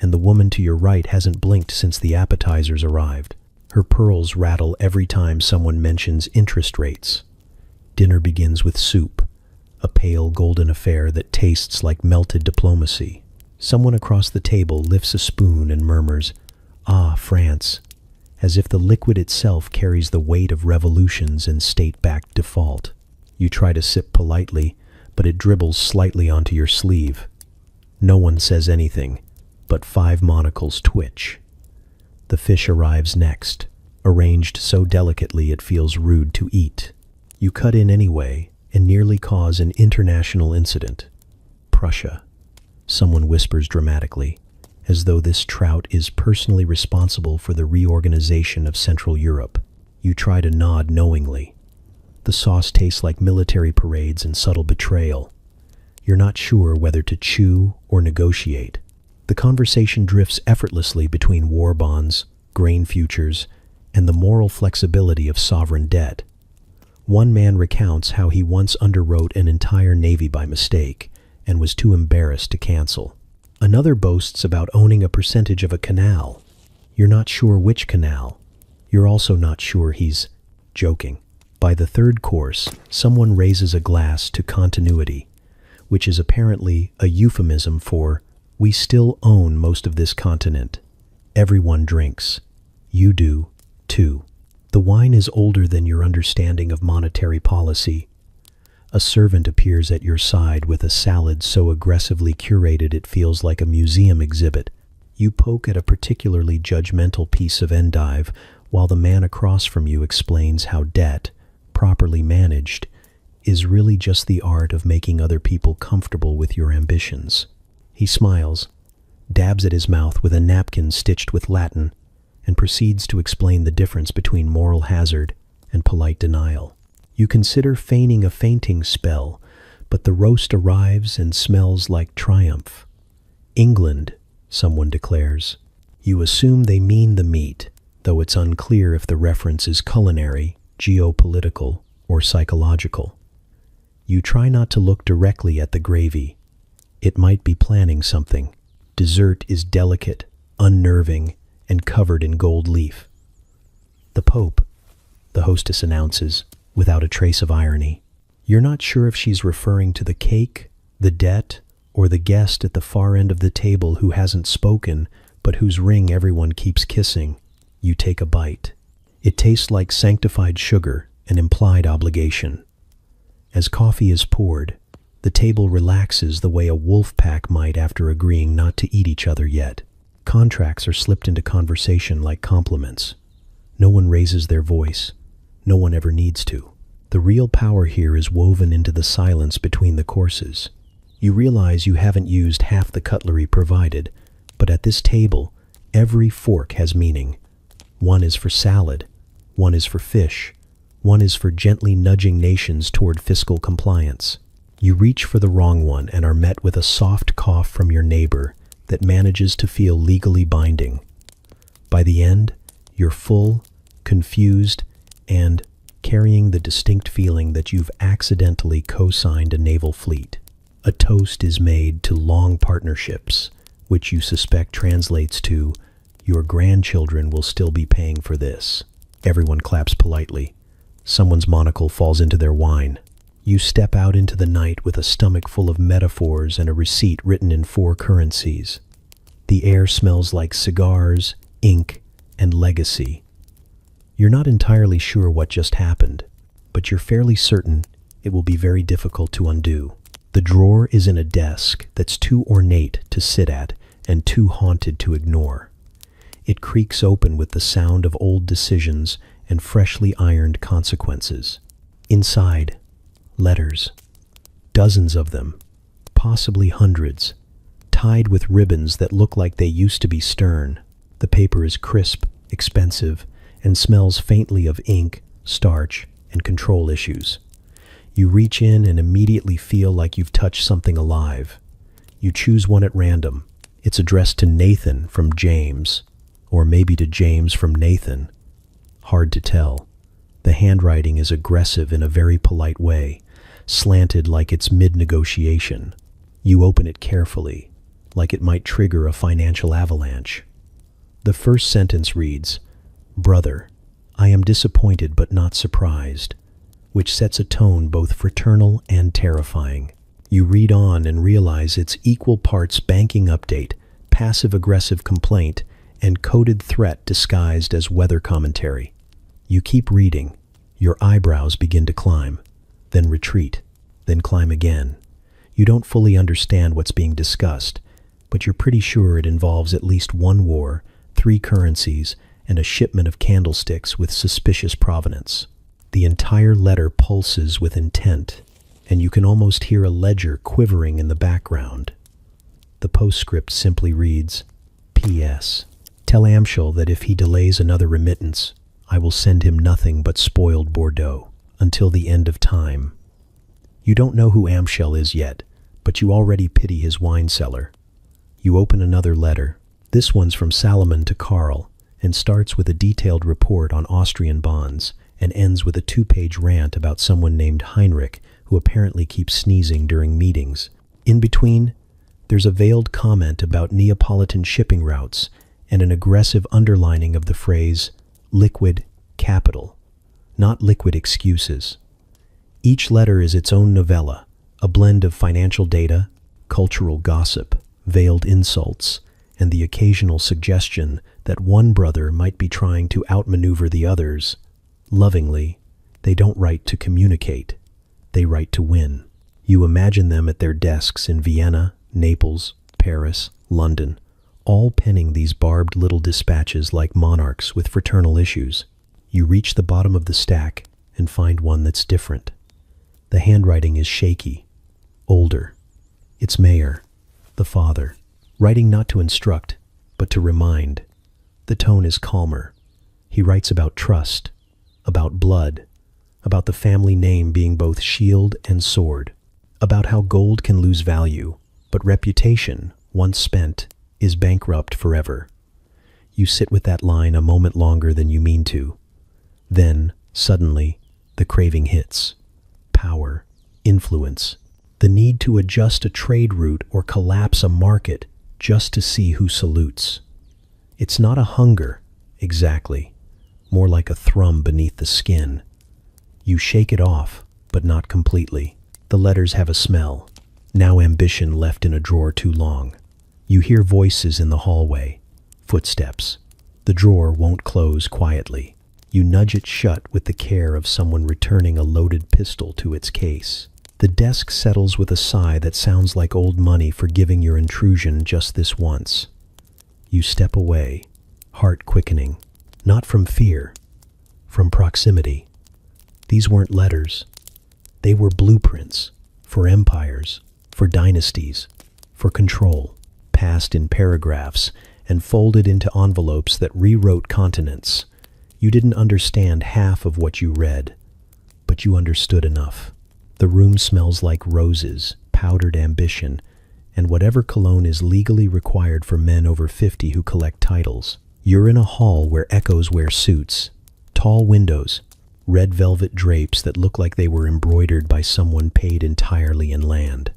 and the woman to your right hasn't blinked since the appetizers arrived. Her pearls rattle every time someone mentions interest rates. Dinner begins with soup, a pale golden affair that tastes like melted diplomacy. Someone across the table lifts a spoon and murmurs, "Ah, France," as if the liquid itself carries the weight of revolutions and state-backed default. You try to sip politely, but it dribbles slightly onto your sleeve. No one says anything, but 5 monocles twitch. The fish arrives next, arranged so delicately it feels rude to eat. You cut in anyway and nearly cause an international incident. Prussia. Someone whispers dramatically, as though this trout is personally responsible for the reorganization of Central Europe. You try to nod knowingly. The sauce tastes like military parades and subtle betrayal. You're not sure whether to chew or negotiate. The conversation drifts effortlessly between war bonds, grain futures, and the moral flexibility of sovereign debt. One man recounts how he once underwrote an entire navy by mistake and was too embarrassed to cancel. Another boasts about owning a percentage of a canal. You're not sure which canal. You're also not sure he's joking. By the third course, someone raises a glass to continuity, which is apparently a euphemism for, "We still own most of this continent." Everyone drinks. You do, too. The wine is older than your understanding of monetary policy. A servant appears at your side with a salad so aggressively curated it feels like a museum exhibit. You poke at a particularly judgmental piece of endive while the man across from you explains how debt, properly managed, is really just the art of making other people comfortable with your ambitions. He smiles, dabs at his mouth with a napkin stitched with Latin, and proceeds to explain the difference between moral hazard and polite denial. You consider feigning a fainting spell, but the roast arrives and smells like triumph. "England," someone declares. You assume they mean the meat, though it's unclear if the reference is culinary, geopolitical, or psychological. You try not to look directly at the gravy. It might be planning something. Dessert is delicate, unnerving, and covered in gold leaf. "The Pope," the hostess announces, without a trace of irony. You're not sure if she's referring to the cake, the debt, or the guest at the far end of the table who hasn't spoken, but whose ring everyone keeps kissing. You take a bite. It tastes like sanctified sugar, an implied obligation. As coffee is poured, the table relaxes the way a wolf pack might after agreeing not to eat each other yet. Contracts are slipped into conversation like compliments. No one raises their voice. No one ever needs to. The real power here is woven into the silence between the courses. You realize you haven't used half the cutlery provided, but at this table, every fork has meaning. One is for salad, one is for fish, one is for gently nudging nations toward fiscal compliance. You reach for the wrong one and are met with a soft cough from your neighbor that manages to feel legally binding. By the end, you're full, confused, and carrying the distinct feeling that you've accidentally co-signed a naval fleet. A toast is made to long partnerships, which you suspect translates to, "Your grandchildren will still be paying for this." Everyone claps politely. Someone's monocle falls into their wine. You step out into the night with a stomach full of metaphors and a receipt written in 4 currencies. The air smells like cigars, ink, and legacy. You're not entirely sure what just happened, but you're fairly certain it will be very difficult to undo. The drawer is in a desk that's too ornate to sit at and too haunted to ignore. It creaks open with the sound of old decisions and freshly ironed consequences. Inside, Letters. Dozens of them, possibly hundreds, tied with ribbons that look like they used to be stern. The paper is crisp, expensive, and smells faintly of ink, starch, and control issues. You reach in and immediately feel like you've touched something alive. You choose one at random. It's addressed to Nathan from James, or maybe to James from Nathan. Hard to tell. The handwriting is aggressive in a very polite way, slanted like it's mid-negotiation. You open it carefully, like it might trigger a financial avalanche. The first sentence reads, "Brother, I am disappointed but not surprised," which sets a tone both fraternal and terrifying. You read on and realize it's equal parts banking update, passive-aggressive complaint, and coded threat disguised as weather commentary. You keep reading. Your eyebrows begin to climb, then retreat, then climb again. You don't fully understand what's being discussed, but you're pretty sure it involves at least one war, 3 currencies, and a shipment of candlesticks with suspicious provenance. The entire letter pulses with intent, and you can almost hear a ledger quivering in the background. The postscript simply reads, "P.S. Tell Amschel that if he delays another remittance, I will send him nothing but spoiled Bordeaux until the end of time." You don't know who Amschel is yet, but you already pity his wine cellar. You open another letter. This one's from Salomon to Karl, and starts with a detailed report on Austrian bonds, and ends with a 2-page rant about someone named Heinrich, who apparently keeps sneezing during meetings. In between, there's a veiled comment about Neapolitan shipping routes, and an aggressive underlining of the phrase, "liquid capital," not liquid excuses. Each letter is its own novella, a blend of financial data, cultural gossip, veiled insults, and the occasional suggestion that one brother might be trying to outmaneuver the others. Lovingly, they don't write to communicate, they write to win. You imagine them at their desks in Vienna, Naples, Paris, London, all penning these barbed little dispatches like monarchs with fraternal issues. You reach the bottom of the stack and find one that's different. The handwriting is shaky, older. It's Mayer, the father, writing not to instruct, but to remind. The tone is calmer. He writes about trust, about blood, about the family name being both shield and sword, about how gold can lose value, but reputation, once spent, is bankrupt forever. You sit with that line a moment longer than you mean to. Then, suddenly, the craving hits. Power, influence, the need to adjust a trade route or collapse a market just to see who salutes. It's not a hunger, exactly, more like a thrum beneath the skin. You shake it off, but not completely. The letters have a smell, now ambition left in a drawer too long. You hear voices in the hallway, footsteps. The drawer won't close quietly. You nudge it shut with the care of someone returning a loaded pistol to its case. The desk settles with a sigh that sounds like old money forgiving your intrusion just this once. You step away, heart quickening, not from fear, from proximity. These weren't letters. They were blueprints for empires, for dynasties, for control, passed in paragraphs and folded into envelopes that rewrote continents. You didn't understand half of what you read, but you understood enough. The room smells like roses, powdered ambition, and whatever cologne is legally required for men over 50 who collect titles. You're in a hall where echoes wear suits, tall windows, red velvet drapes that look like they were embroidered by someone paid entirely in land,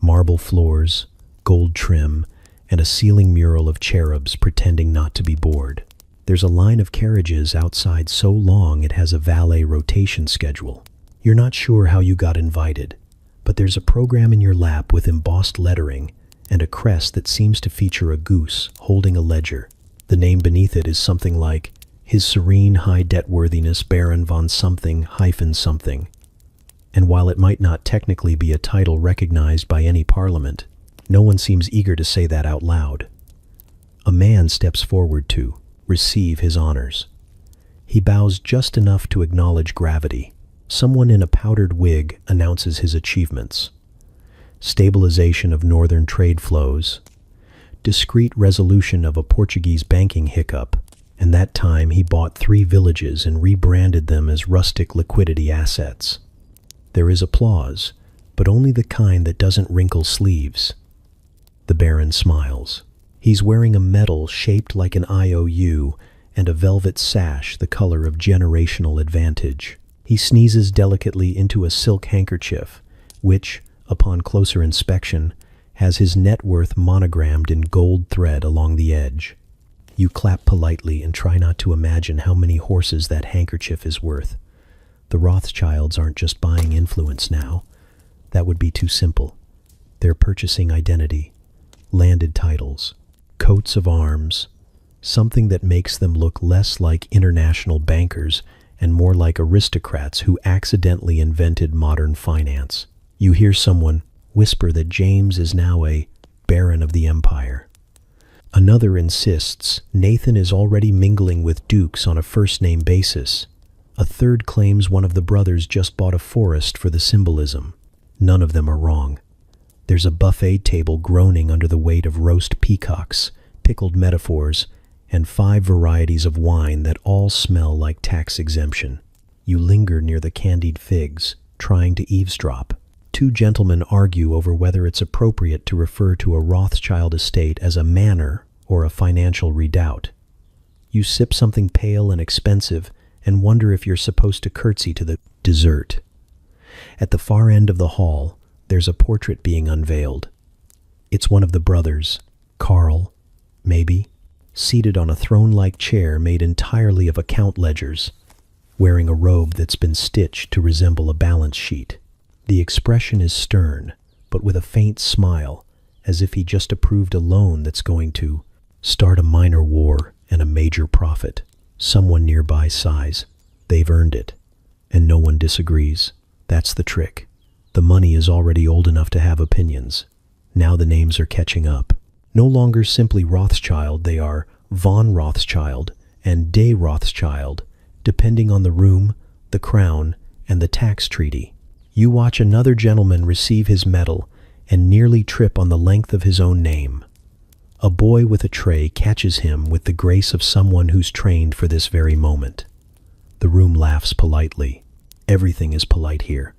marble floors, gold trim, and a ceiling mural of cherubs pretending not to be bored. There's a line of carriages outside so long it has a valet rotation schedule. You're not sure how you got invited, but there's a program in your lap with embossed lettering and a crest that seems to feature a goose holding a ledger. The name beneath it is something like His Serene High Debtworthiness Baron von something hyphen something. And while it might not technically be a title recognized by any parliament, no one seems eager to say that out loud. A man steps forward to receive his honors. He bows just enough to acknowledge gravity, Someone in a powdered wig announces his achievements: stabilization of northern trade flows, discreet resolution of a Portuguese banking hiccup, and that time he bought 3 villages and rebranded them as rustic liquidity assets. There is applause, but only the kind that doesn't wrinkle sleeves. The Baron smiles. He's wearing a medal shaped like an IOU and a velvet sash the color of generational advantage. He sneezes delicately into a silk handkerchief, which, upon closer inspection, has his net worth monogrammed in gold thread along the edge. You clap politely and try not to imagine how many horses that handkerchief is worth. The Rothschilds aren't just buying influence now. That would be too simple. They're purchasing identity, landed titles, coats of arms, something that makes them look less like international bankers and more like aristocrats who accidentally invented modern finance. You hear someone whisper that James is now a baron of the empire. Another insists Nathan is already mingling with dukes on a first-name basis. A third claims one of the brothers just bought a forest for the symbolism. None of them are wrong. There's a buffet table groaning under the weight of roast peacocks, pickled metaphors, and 5 varieties of wine that all smell like tax exemption. You linger near the candied figs, trying to eavesdrop. 2 gentlemen argue over whether it's appropriate to refer to a Rothschild estate as a manor or a financial redoubt. You sip something pale and expensive and wonder if you're supposed to curtsy to the dessert. At the far end of the hall, there's a portrait being unveiled. It's one of the brothers, Carl, maybe, seated on a throne-like chair made entirely of account ledgers, wearing a robe that's been stitched to resemble a balance sheet. The expression is stern, but with a faint smile, as if he just approved a loan that's going to start a minor war and a major profit. Someone nearby sighs. They've earned it, and no one disagrees. That's the trick. The money is already old enough to have opinions. Now the names are catching up. No longer simply Rothschild, they are von Rothschild and de Rothschild, depending on the room, the crown, and the tax treaty. You watch another gentleman receive his medal and nearly trip on the length of his own name. A boy with a tray catches him with the grace of someone who's trained for this very moment. The room laughs politely. Everything is polite here,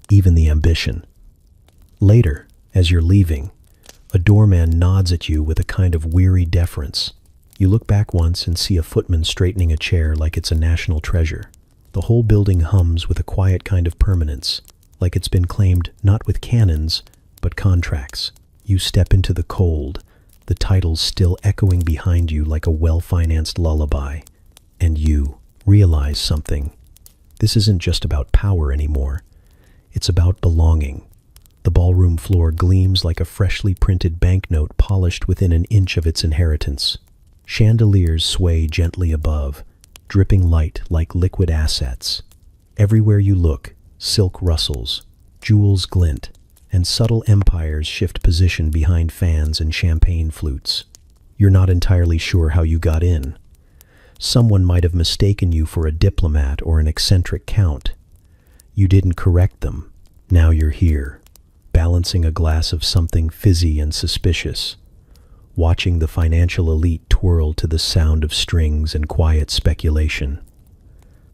even the ambition. Later, as you're leaving, a doorman nods at you with a kind of weary deference. You look back once and see a footman straightening a chair like it's a national treasure. The whole building hums with a quiet kind of permanence, like it's been claimed not with cannons, but contracts. You step into the cold, the titles still echoing behind you like a well-financed lullaby, and you realize something. This isn't just about power anymore. It's about belonging. The ballroom floor gleams like a freshly printed banknote polished within an inch of its inheritance. Chandeliers sway gently above, dripping light like liquid assets. Everywhere you look, silk rustles, jewels glint, and subtle empires shift position behind fans and champagne flutes. You're not entirely sure how you got in. Someone might have mistaken you for a diplomat or an eccentric count. You didn't correct them. Now you're here, balancing a glass of something fizzy and suspicious, watching the financial elite twirl to the sound of strings and quiet speculation.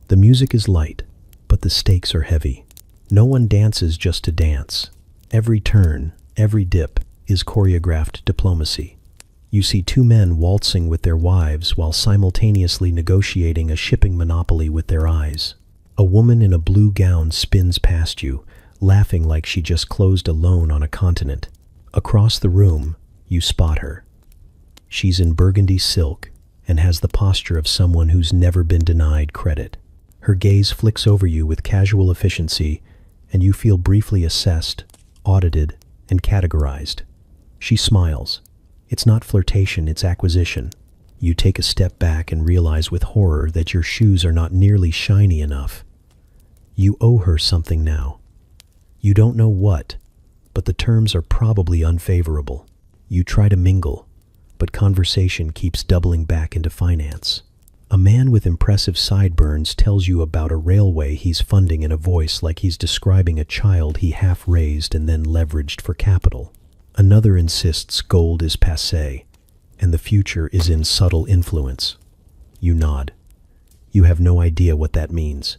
The music is light, but the stakes are heavy. No one dances just to dance. Every turn, every dip, is choreographed diplomacy. You see 2 men waltzing with their wives while simultaneously negotiating a shipping monopoly with their eyes. A woman in a blue gown spins past you, laughing like she just closed a loan on a continent. Across the room, you spot her. She's in burgundy silk and has the posture of someone who's never been denied credit. Her gaze flicks over you with casual efficiency, and you feel briefly assessed, audited, and categorized. She smiles. It's not flirtation, it's acquisition. You take a step back and realize with horror that your shoes are not nearly shiny enough. You owe her something now. You don't know what, but the terms are probably unfavorable. You try to mingle, but conversation keeps doubling back into finance. A man with impressive sideburns tells you about a railway he's funding in a voice like he's describing a child he half-raised and then leveraged for capital. Another insists gold is passé, and the future is in subtle influence. You nod. You have no idea what that means.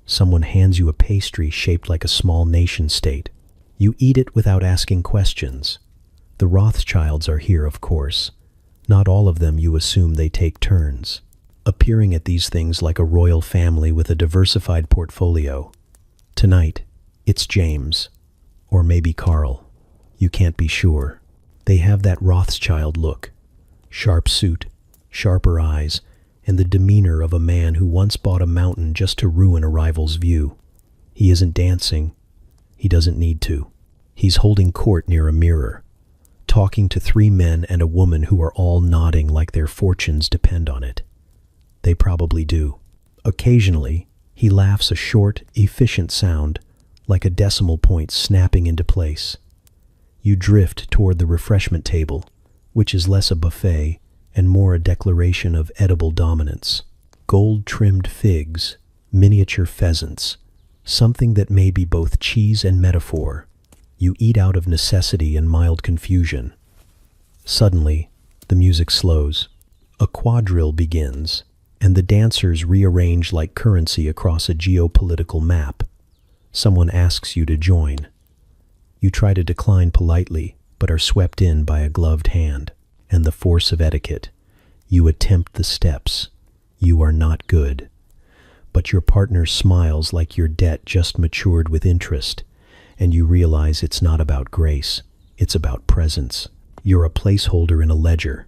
Someone hands you a pastry shaped like a small nation-state. You eat it without asking questions. The Rothschilds are here, of course. Not all of them, you assume they take turns, appearing at these things like a royal family with a diversified portfolio. Tonight, it's James. Or maybe Carl. You can't be sure. They have that Rothschild look. Sharp suit, sharper eyes, and the demeanor of a man who once bought a mountain just to ruin a rival's view. He isn't dancing. He doesn't need to. He's holding court near a mirror, talking to 3 men and a woman who are all nodding like their fortunes depend on it. They probably do. Occasionally, he laughs a short, efficient sound, like a decimal point snapping into place. You drift toward the refreshment table, which is less a buffet and more a declaration of edible dominance. Gold-trimmed figs, miniature pheasants, something that may be both cheese and metaphor. You eat out of necessity and mild confusion. Suddenly, the music slows. A quadrille begins, and the dancers rearrange like currency across a geopolitical map. Someone asks you to join. You try to decline politely, but are swept in by a gloved hand and the force of etiquette. You attempt the steps. You are not good. But your partner smiles like your debt just matured with interest, and you realize it's not about grace, it's about presence. You're a placeholder in a ledger,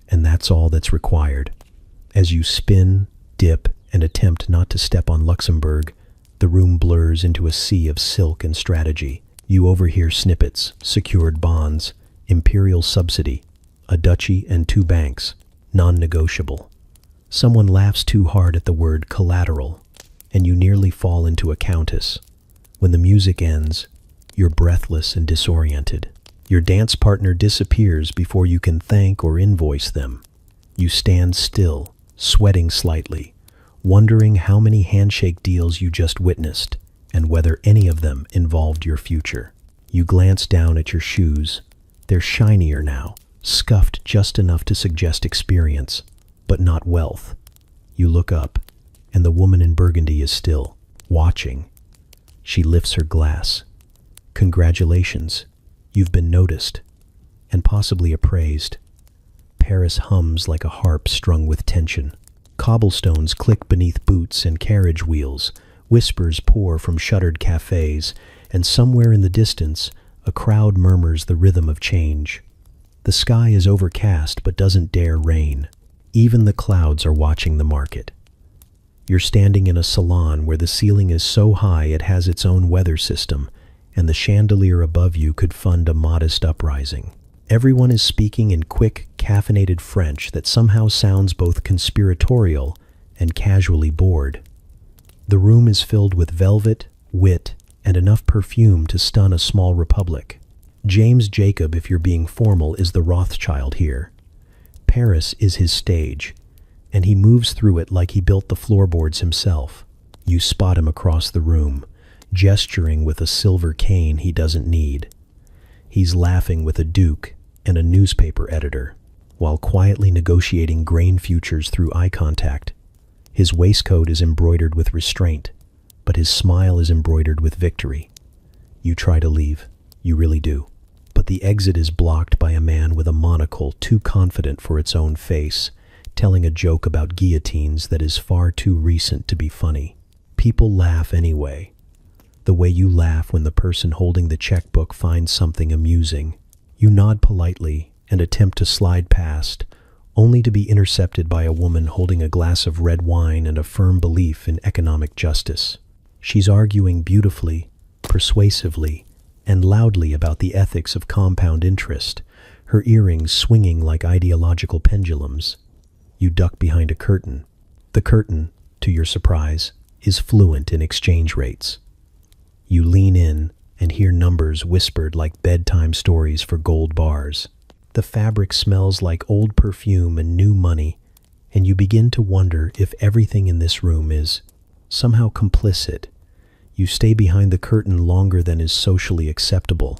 and that's all that's required. As you spin, dip, and attempt not to step on Luxembourg, the room blurs into a sea of silk and strategy. You overhear snippets, secured bonds, imperial subsidy, a duchy and 2 banks, non-negotiable. Someone laughs too hard at the word collateral, and you nearly fall into a countess. When the music ends, you're breathless and disoriented. Your dance partner disappears before you can thank or invoice them. You stand still, sweating slightly, wondering how many handshake deals you just witnessed, and whether any of them involved your future. You glance down at your shoes. They're shinier now, scuffed just enough to suggest experience, but not wealth. You look up, and the woman in burgundy is still watching. She lifts her glass. Congratulations, you've been noticed, and possibly appraised. Paris hums like a harp strung with tension. Cobblestones click beneath boots and carriage wheels. Whispers pour from shuttered cafes, and somewhere in the distance, a crowd murmurs the rhythm of change. The sky is overcast but doesn't dare rain. Even the clouds are watching the market. You're standing in a salon where the ceiling is so high it has its own weather system, and the chandelier above you could fund a modest uprising. Everyone is speaking in quick, caffeinated French that somehow sounds both conspiratorial and casually bored. The room is filled with velvet, wit, and enough perfume to stun a small republic. James Jacob, if you're being formal, is the Rothschild here. Paris is his stage, and he moves through it like he built the floorboards himself. You spot him across the room, gesturing with a silver cane he doesn't need. He's laughing with a duke and a newspaper editor, while quietly negotiating grain futures through eye contact. His waistcoat is embroidered with restraint, but his smile is embroidered with victory. You try to leave. You really do. But the exit is blocked by a man with a monocle too confident for its own face, telling a joke about guillotines that is far too recent to be funny. People laugh anyway. The way you laugh when the person holding the checkbook finds something amusing. You nod politely and attempt to slide past, only to be intercepted by a woman holding a glass of red wine and a firm belief in economic justice. She's arguing beautifully, persuasively, and loudly about the ethics of compound interest, her earrings swinging like ideological pendulums. You duck behind a curtain. The curtain, to your surprise, is fluent in exchange rates. You lean in and hear numbers whispered like bedtime stories for gold bars. The fabric smells like old perfume and new money, and you begin to wonder if everything in this room is somehow complicit. You stay behind the curtain longer than is socially acceptable.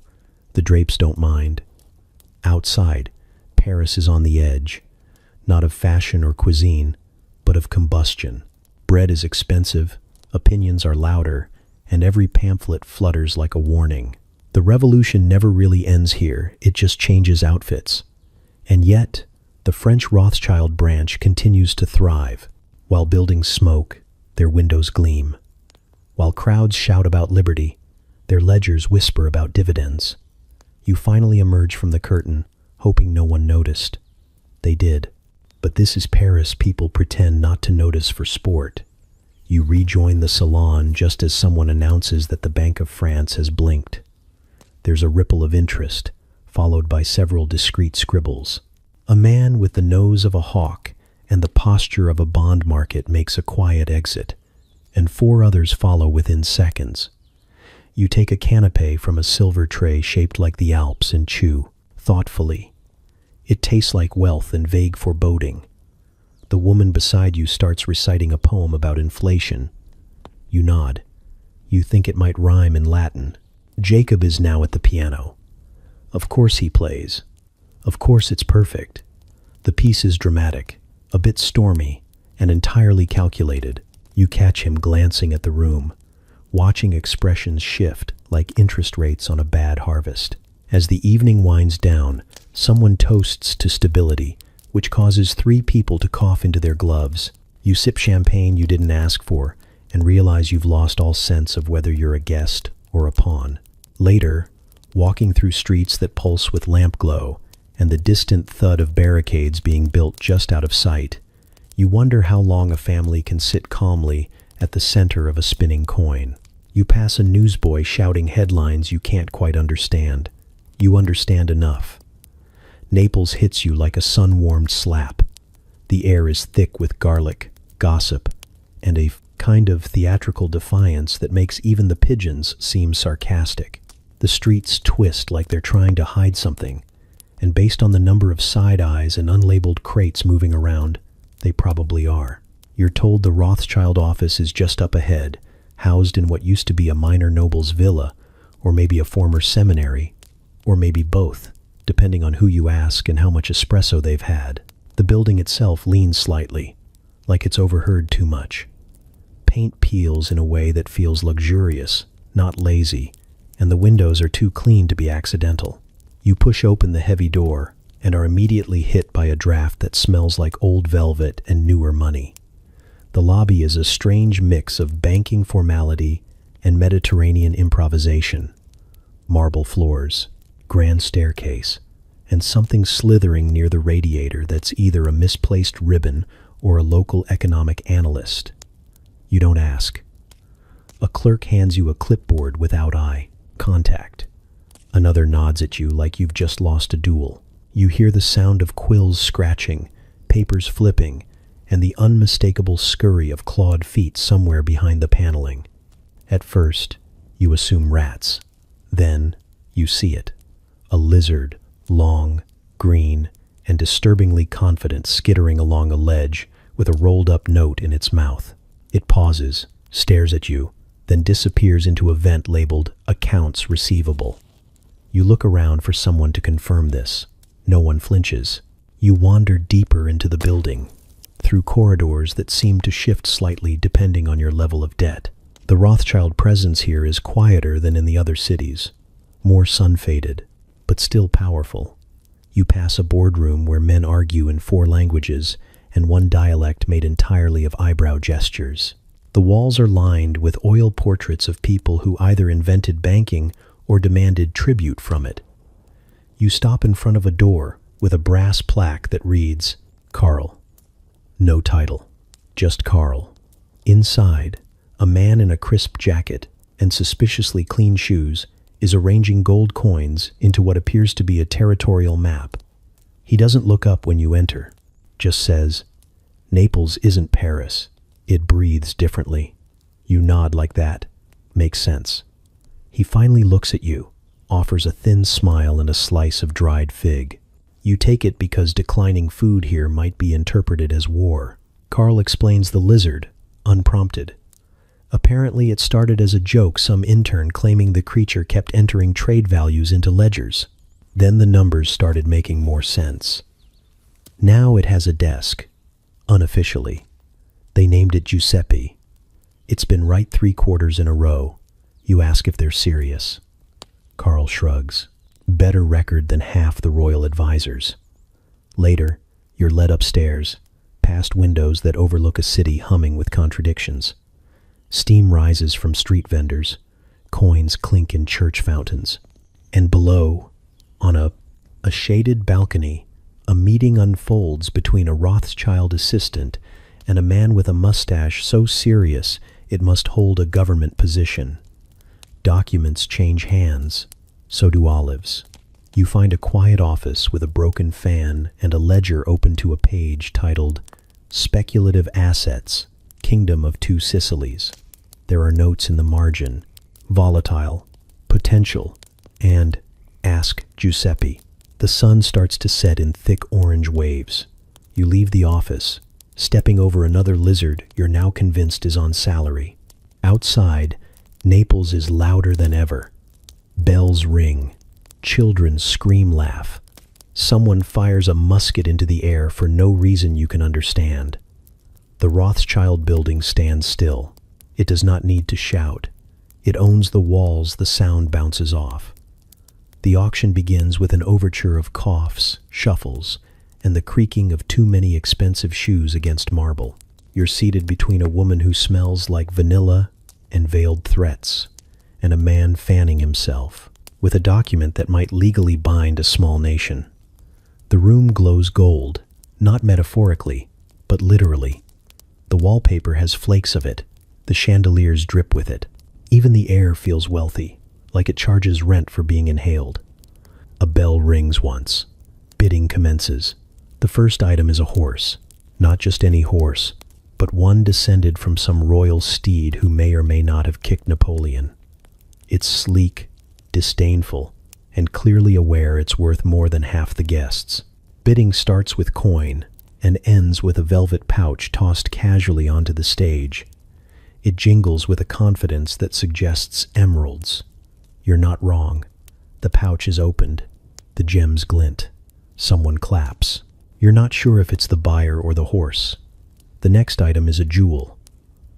The drapes don't mind. Outside, Paris is on the edge, not of fashion or cuisine, but of combustion. Bread is expensive, opinions are louder, and every pamphlet flutters like a warning. The revolution never really ends here, it just changes outfits. And yet, the French Rothschild branch continues to thrive. While buildings smoke, their windows gleam. While crowds shout about liberty, their ledgers whisper about dividends. You finally emerge from the curtain, hoping no one noticed. They did. But this is Paris people pretend not to notice for sport. You rejoin the salon just as someone announces that the Bank of France has blinked. There's a ripple of interest, followed by several discreet scribbles. A man with the nose of a hawk and the posture of a bond market makes a quiet exit, and 4 others follow within seconds. You take a canapé from a silver tray shaped like the Alps and chew, thoughtfully. It tastes like wealth and vague foreboding. The woman beside you starts reciting a poem about inflation. You nod. You think it might rhyme in Latin. Jacob is now at the piano. Of course he plays. Of course it's perfect. The piece is dramatic, a bit stormy, and entirely calculated. You catch him glancing at the room, watching expressions shift like interest rates on a bad harvest. As the evening winds down, someone toasts to stability, which causes 3 people to cough into their gloves. You sip champagne you didn't ask for and realize you've lost all sense of whether you're a guest or a pawn. Later, walking through streets that pulse with lamp glow and the distant thud of barricades being built just out of sight, you wonder how long a family can sit calmly at the center of a spinning coin. You pass a newsboy shouting headlines you can't quite understand. You understand enough. Naples hits you like a sun-warmed slap. The air is thick with garlic, gossip, and a kind of theatrical defiance that makes even the pigeons seem sarcastic. The streets twist like they're trying to hide something, and based on the number of side eyes and unlabeled crates moving around, they probably are. You're told the Rothschild office is just up ahead, housed in what used to be a minor noble's villa, or maybe a former seminary, or maybe both, depending on who you ask and how much espresso they've had. The building itself leans slightly, like it's overheard too much. Paint peels in a way that feels luxurious, not lazy, and the windows are too clean to be accidental. You push open the heavy door and are immediately hit by a draft that smells like old velvet and newer money. The lobby is a strange mix of banking formality and Mediterranean improvisation. Marble floors, grand staircase, and something slithering near the radiator that's either a misplaced ribbon or a local economic analyst. You don't ask. A clerk hands you a clipboard without eye contact. Another nods at you like you've just lost a duel. You hear the sound of quills scratching, papers flipping, and the unmistakable scurry of clawed feet somewhere behind the paneling. At first, you assume rats. Then, you see it. A lizard, long, green, and disturbingly confident, skittering along a ledge with a rolled-up note in its mouth. It pauses, stares at you, then disappears into a vent labeled Accounts Receivable. You look around for someone to confirm this. No one flinches. You wander deeper into the building, through corridors that seem to shift slightly depending on your level of debt. The Rothschild presence here is quieter than in the other cities, more sun-faded, but still powerful. You pass a boardroom where men argue in 4 languages and one dialect made entirely of eyebrow gestures. The walls are lined with oil portraits of people who either invented banking or demanded tribute from it. You stop in front of a door with a brass plaque that reads, Carl. No title, just Carl. Inside, a man in a crisp jacket and suspiciously clean shoes is arranging gold coins into what appears to be a territorial map. He doesn't look up when you enter, just says, Naples isn't Paris. It breathes differently. You nod like that. Makes sense. He finally looks at you, offers a thin smile and a slice of dried fig. You take it because declining food here might be interpreted as war. Carl explains the lizard, unprompted. Apparently it started as a joke, some intern claiming the creature kept entering trade values into ledgers. Then the numbers started making more sense. Now it has a desk, unofficially. They named it Giuseppe. It's been right 3 quarters in a row. You ask if they're serious. Carl shrugs. Better record than half the royal advisors. Later, you're led upstairs, past windows that overlook a city humming with contradictions. Steam rises from street vendors, coins clink in church fountains. And below, on a shaded balcony, a meeting unfolds between a Rothschild assistant and a man with a mustache so serious it must hold a government position. Documents change hands, so do olives. You find a quiet office with a broken fan and a ledger open to a page titled Speculative Assets, Kingdom of Two Sicilies. There are notes in the margin, volatile, potential, and ask Giuseppe. The sun starts to set in thick orange waves. You leave the office, stepping over another lizard you're now convinced is on salary. Outside, Naples is louder than ever. Bells ring. Children scream laugh. Someone fires a musket into the air for no reason you can understand. The Rothschild building stands still. It does not need to shout. It owns the walls the sound bounces off. The auction begins with an overture of coughs, shuffles, and the creaking of too many expensive shoes against marble. You're seated between a woman who smells like vanilla and veiled threats, and a man fanning himself, with a document that might legally bind a small nation. The room glows gold, not metaphorically, but literally. The wallpaper has flakes of it. The chandeliers drip with it. Even the air feels wealthy, like it charges rent for being inhaled. A bell rings once. Bidding commences. The first item is a horse. Not just any horse, but one descended from some royal steed who may or may not have kicked Napoleon. It's sleek, disdainful, and clearly aware it's worth more than half the guests. Bidding starts with coin and ends with a velvet pouch tossed casually onto the stage. It jingles with a confidence that suggests emeralds. You're not wrong. The pouch is opened. The gems glint. Someone claps. You're not sure if it's the buyer or the horse. The next item is a jewel.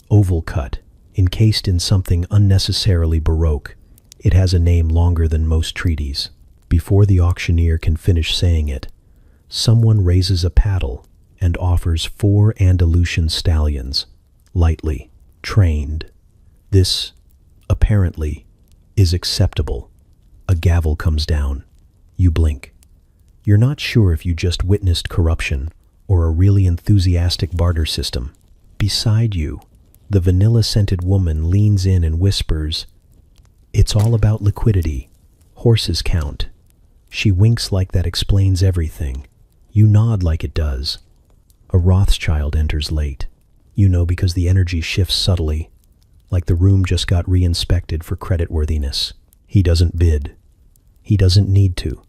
Oval cut, encased in something unnecessarily baroque. It has a name longer than most treaties. Before the auctioneer can finish saying it, someone raises a paddle and offers 4 Andalusian stallions, lightly, trained. This, apparently, is acceptable. A gavel comes down. You blink. You're not sure if you just witnessed corruption or a really enthusiastic barter system. Beside you, the vanilla-scented woman leans in and whispers, "It's all about liquidity. Horses count." She winks like that explains everything. You nod like it does. A Rothschild enters late. You know because the energy shifts subtly, like the room just got re-inspected for creditworthiness. He doesn't bid. He doesn't need to.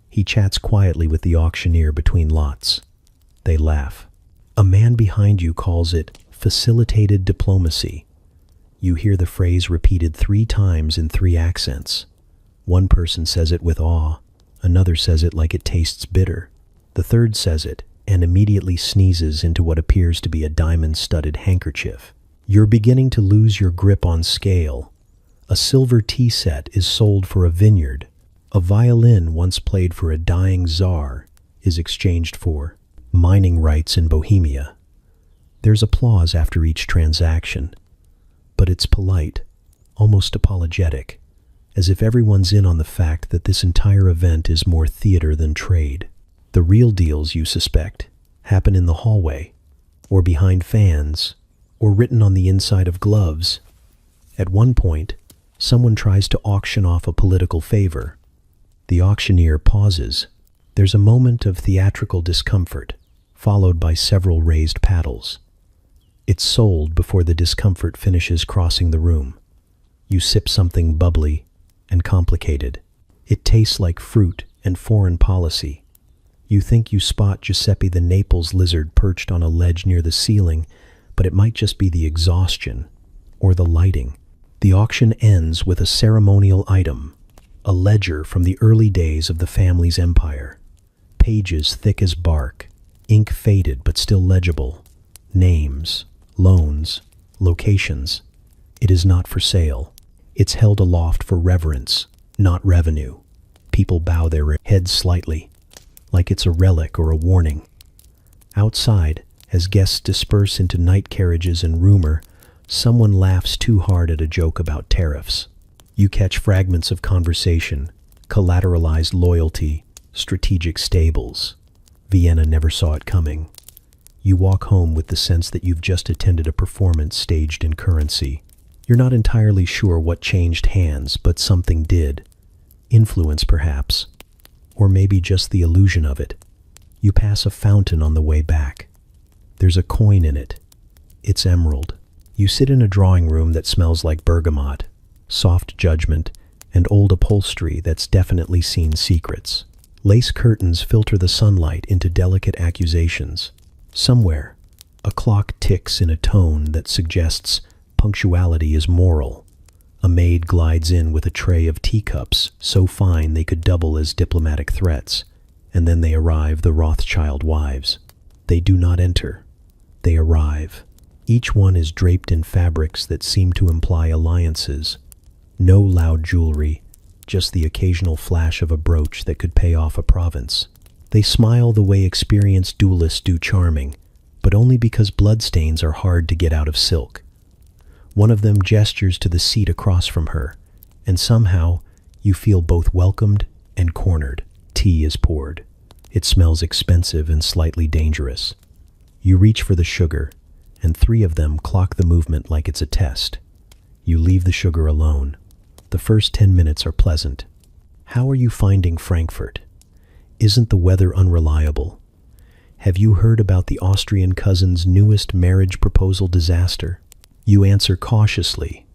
He chats quietly with the auctioneer between lots. They laugh. A man behind you calls it facilitated diplomacy. You hear the phrase repeated 3 times in 3 accents. One person says it with awe. Another says it like it tastes bitter. The third says it and immediately sneezes into what appears to be a diamond-studded handkerchief. You're beginning to lose your grip on scale. A silver tea set is sold for a vineyard. A violin once played for a dying czar is exchanged for mining rights in Bohemia. There's applause after each transaction, but it's polite, almost apologetic, as if everyone's in on the fact that this entire event is more theater than trade. The real deals, you suspect, happen in the hallway, or behind fans, or written on the inside of gloves. At one point, someone tries to auction off a political favor. The auctioneer pauses. There's a moment of theatrical discomfort, followed by several raised paddles. It's sold before the discomfort finishes crossing the room. You sip something bubbly and complicated. It tastes like fruit and foreign policy. You think you spot Giuseppe the Naples lizard perched on a ledge near the ceiling, but it might just be the exhaustion or the lighting. The auction ends with a ceremonial item, a ledger from the early days of the family's empire. Pages thick as bark, ink faded but still legible. Names, loans, locations. It is not for sale. It's held aloft for reverence, not revenue. People bow their heads slightly, like it's a relic or a warning. Outside, as guests disperse into night carriages and rumor, someone laughs too hard at a joke about tariffs. You catch fragments of conversation, collateralized loyalty, strategic stables. Vienna never saw it coming. You walk home with the sense that you've just attended a performance staged in currency. You're not entirely sure what changed hands, but something did. Influence, perhaps. Or maybe just the illusion of it. You pass a fountain on the way back. There's a coin in it. It's emerald. You sit in a drawing room that smells like bergamot, soft judgment, and old upholstery that's definitely seen secrets. Lace curtains filter the sunlight into delicate accusations. Somewhere, a clock ticks in a tone that suggests punctuality is moral. A maid glides in with a tray of teacups so fine they could double as diplomatic threats, and then they arrive, the Rothschild wives. They do not enter. They arrive. Each one is draped in fabrics that seem to imply alliances. No loud jewelry, just the occasional flash of a brooch that could pay off a province. They smile the way experienced duelists do, charming, but only because bloodstains are hard to get out of silk. One of them gestures to the seat across from her, and somehow you feel both welcomed and cornered. Tea is poured. It smells expensive and slightly dangerous. You reach for the sugar, and three of them clock the movement like it's a test. You leave the sugar alone. The first 10 minutes are pleasant. How are you finding Frankfurt? Isn't the weather unreliable? Have you heard about the Austrian cousin's newest marriage proposal disaster? You answer cautiously,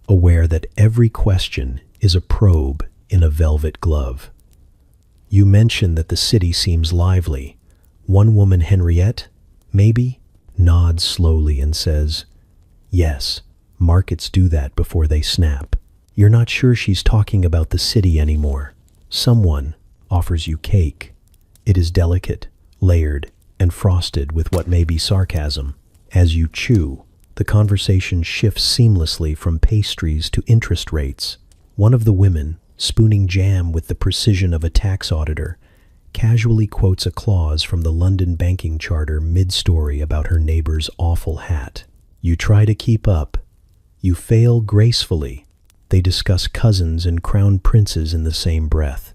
aware that every question is a probe in a velvet glove. You mention that the city seems lively. One woman, Henriette, maybe, nods slowly and says, "Yes, markets do that before they snap." You're not sure she's talking about the city anymore. Someone offers you cake. It is delicate, layered, and frosted with what may be sarcasm. As you chew, the conversation shifts seamlessly from pastries to interest rates. One of the women, spooning jam with the precision of a tax auditor, casually quotes a clause from the London banking charter mid-story about her neighbor's awful hat. You try to keep up. You fail gracefully. They discuss cousins and crown princes in the same breath.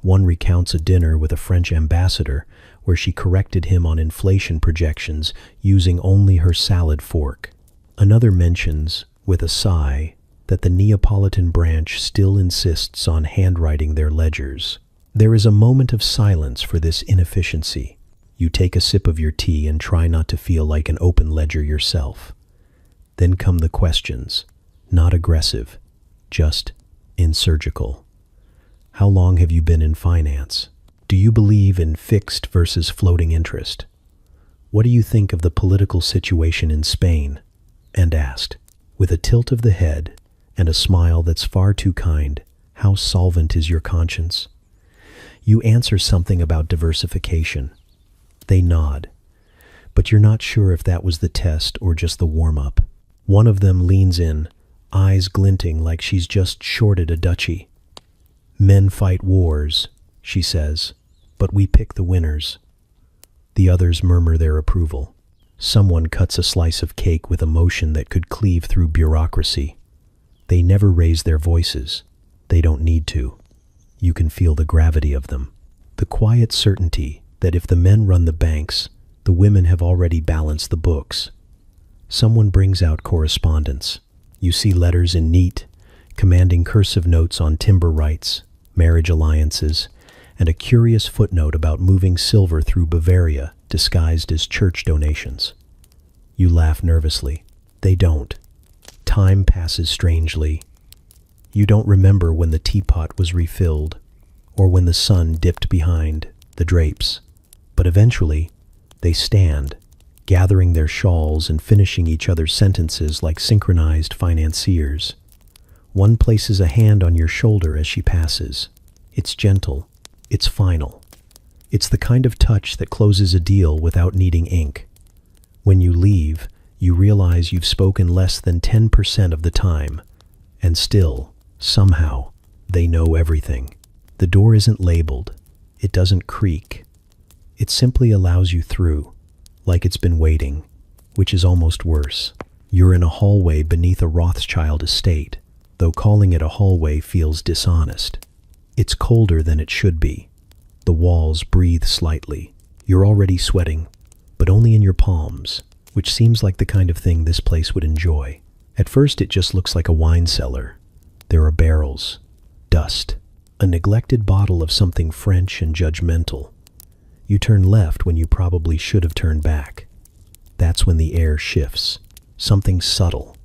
One recounts a dinner with a French ambassador where she corrected him on inflation projections using only her salad fork. Another mentions, with a sigh, that the Neapolitan branch still insists on handwriting their ledgers. There is a moment of silence for this inefficiency. You take a sip of your tea and try not to feel like an open ledger yourself. Then come the questions, not aggressive, just insurgical. How long have you been in finance? Do you believe in fixed versus floating interest? What do you think of the political situation in Spain? And asked, with a tilt of the head and a smile that's far too kind, how solvent is your conscience? You answer something about diversification. They nod, but you're not sure if that was the test or just the warm-up. One of them leans in, eyes glinting like she's just shorted a duchy. "Men fight wars," she says, "but we pick the winners." The others murmur their approval. Someone cuts a slice of cake with emotion that could cleave through bureaucracy. They never raise their voices. They don't need to. You can feel the gravity of them. The quiet certainty that if the men run the banks, the women have already balanced the books. Someone brings out correspondence. You see letters in neat, commanding cursive notes on timber rights, marriage alliances, and a curious footnote about moving silver through Bavaria disguised as church donations. You laugh nervously. They don't. Time passes strangely. You don't remember when the teapot was refilled, or when the sun dipped behind. the drapes. But eventually, they stand, gathering their shawls and finishing each other's sentences like synchronized financiers. One places a hand on your shoulder as she passes. It's gentle. It's final. It's the kind of touch that closes a deal without needing ink. When you leave, you realize you've spoken less than 10% of the time, and still, somehow, they know everything. The door isn't labeled. It doesn't creak. It simply allows you through, like it's been waiting, which is almost worse. You're in a hallway beneath a Rothschild estate, though calling it a hallway feels dishonest. It's colder than it should be. The walls breathe slightly. You're already sweating, but only in your palms, which seems like the kind of thing this place would enjoy. At first, it just looks like a wine cellar. There are barrels, dust, a neglected bottle of something French and judgmental. You turn left when you probably should have turned back. That's when the air shifts. Something subtle.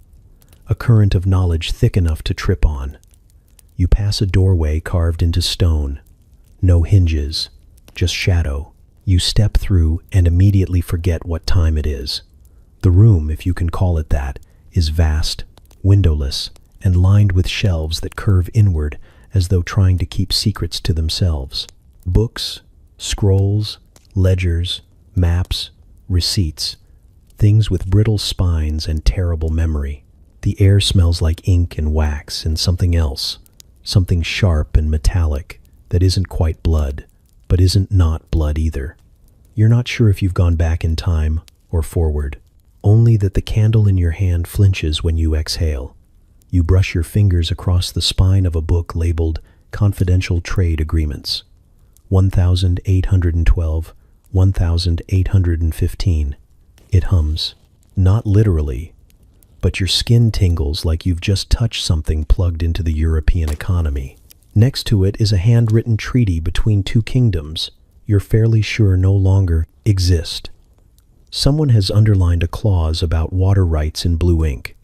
A current of knowledge thick enough to trip on. You pass a doorway carved into stone. No hinges, just shadow. You step through and immediately forget what time it is. The room, if you can call it that, is vast, windowless, and lined with shelves that curve inward as though trying to keep secrets to themselves. Books, scrolls, ledgers, maps, receipts, things with brittle spines and terrible memory. The air smells like ink and wax and something else, something sharp and metallic that isn't quite blood, but isn't not blood either. You're not sure if you've gone back in time or forward, only that the candle in your hand flinches when you exhale. You brush your fingers across the spine of a book labeled Confidential Trade Agreements. 1812, 1815. It hums. Not literally, but your skin tingles like you've just touched something plugged into the European economy. Next to it is a handwritten treaty between two kingdoms you're fairly sure no longer exist. Someone has underlined a clause about water rights in blue ink.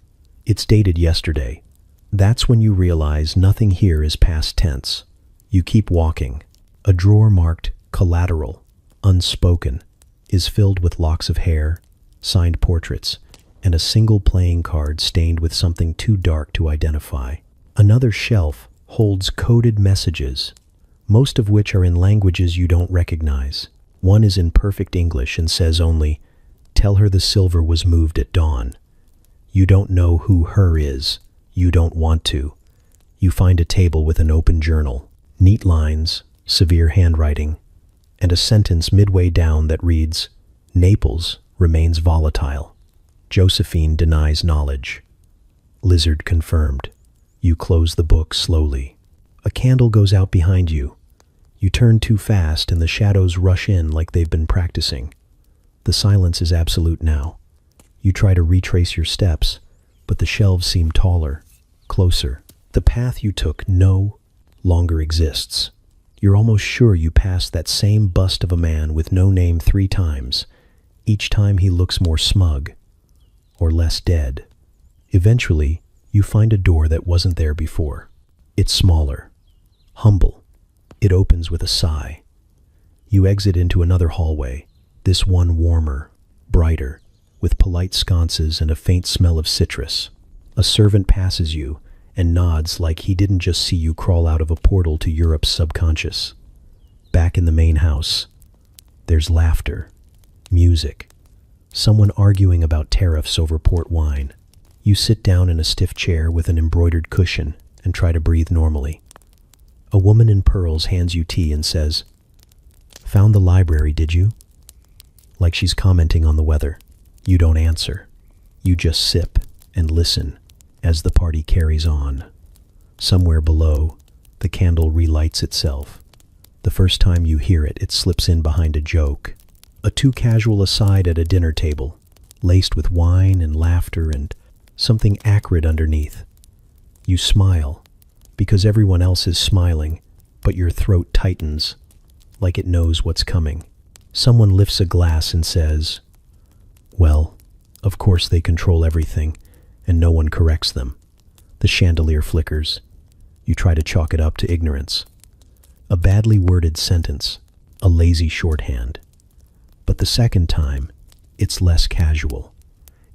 It's dated yesterday. That's when you realize nothing here is past tense. You keep walking. A drawer marked collateral, unspoken, is filled with locks of hair, signed portraits, and a single playing card stained with something too dark to identify. Another shelf holds coded messages, most of which are in languages you don't recognize. One is in perfect English and says only, "Tell her the silver was moved at dawn." You don't know who her is. You don't want to. You find a table with an open journal, neat lines, severe handwriting, and a sentence midway down that reads, "Naples remains volatile. Josephine denies knowledge." Lizard confirmed. You close the book slowly. A candle goes out behind you. You turn too fast and the shadows rush in like they've been practicing. The silence is absolute now. You try to retrace your steps, but the shelves seem taller, closer. The path you took no longer exists. You're almost sure you passed that same bust of a man with no name 3 times. Each time he looks more smug, or less dead. Eventually, you find a door that wasn't there before. It's smaller, humble. It opens with a sigh. You exit into another hallway, this one warmer, brighter, with polite sconces and a faint smell of citrus. A servant passes you and nods like he didn't just see you crawl out of a portal to Europe's subconscious. Back in the main house, there's laughter, music, someone arguing about tariffs over port wine. You sit down in a stiff chair with an embroidered cushion and try to breathe normally. A woman in pearls hands you tea and says, "Found the library, did you?" Like she's commenting on the weather. You don't answer. You just sip and listen as the party carries on. Somewhere below, the candle relights itself. The first time you hear it, it slips in behind a joke. A too casual aside at a dinner table, laced with wine and laughter and something acrid underneath. You smile, because everyone else is smiling, but your throat tightens, like it knows what's coming. Someone lifts a glass and says, "Well, of course they control everything, and no one corrects them." The chandelier flickers. You try to chalk it up to ignorance. A badly worded sentence, a lazy shorthand. But the second time, it's less casual.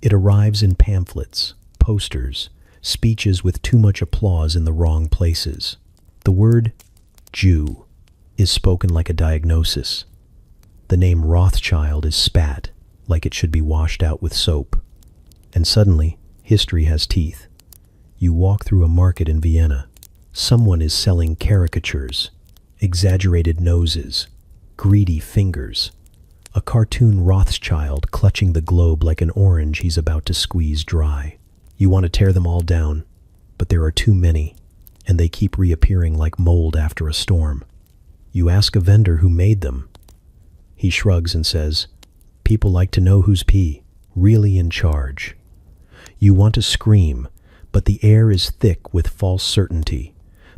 It arrives in pamphlets, posters, speeches with too much applause in the wrong places. The word Jew is spoken like a diagnosis. The name Rothschild is spat like it should be washed out with soap. And suddenly, history has teeth. You walk through a market in Vienna. Someone is selling caricatures, exaggerated noses, greedy fingers. A cartoon Rothschild clutching the globe like an orange he's about to squeeze dry. You want to tear them all down, but there are too many, and they keep reappearing like mold after a storm. You ask a vendor who made them. He shrugs and says, "People like to know who's really in charge." You want to scream, but the air is thick with false certainty.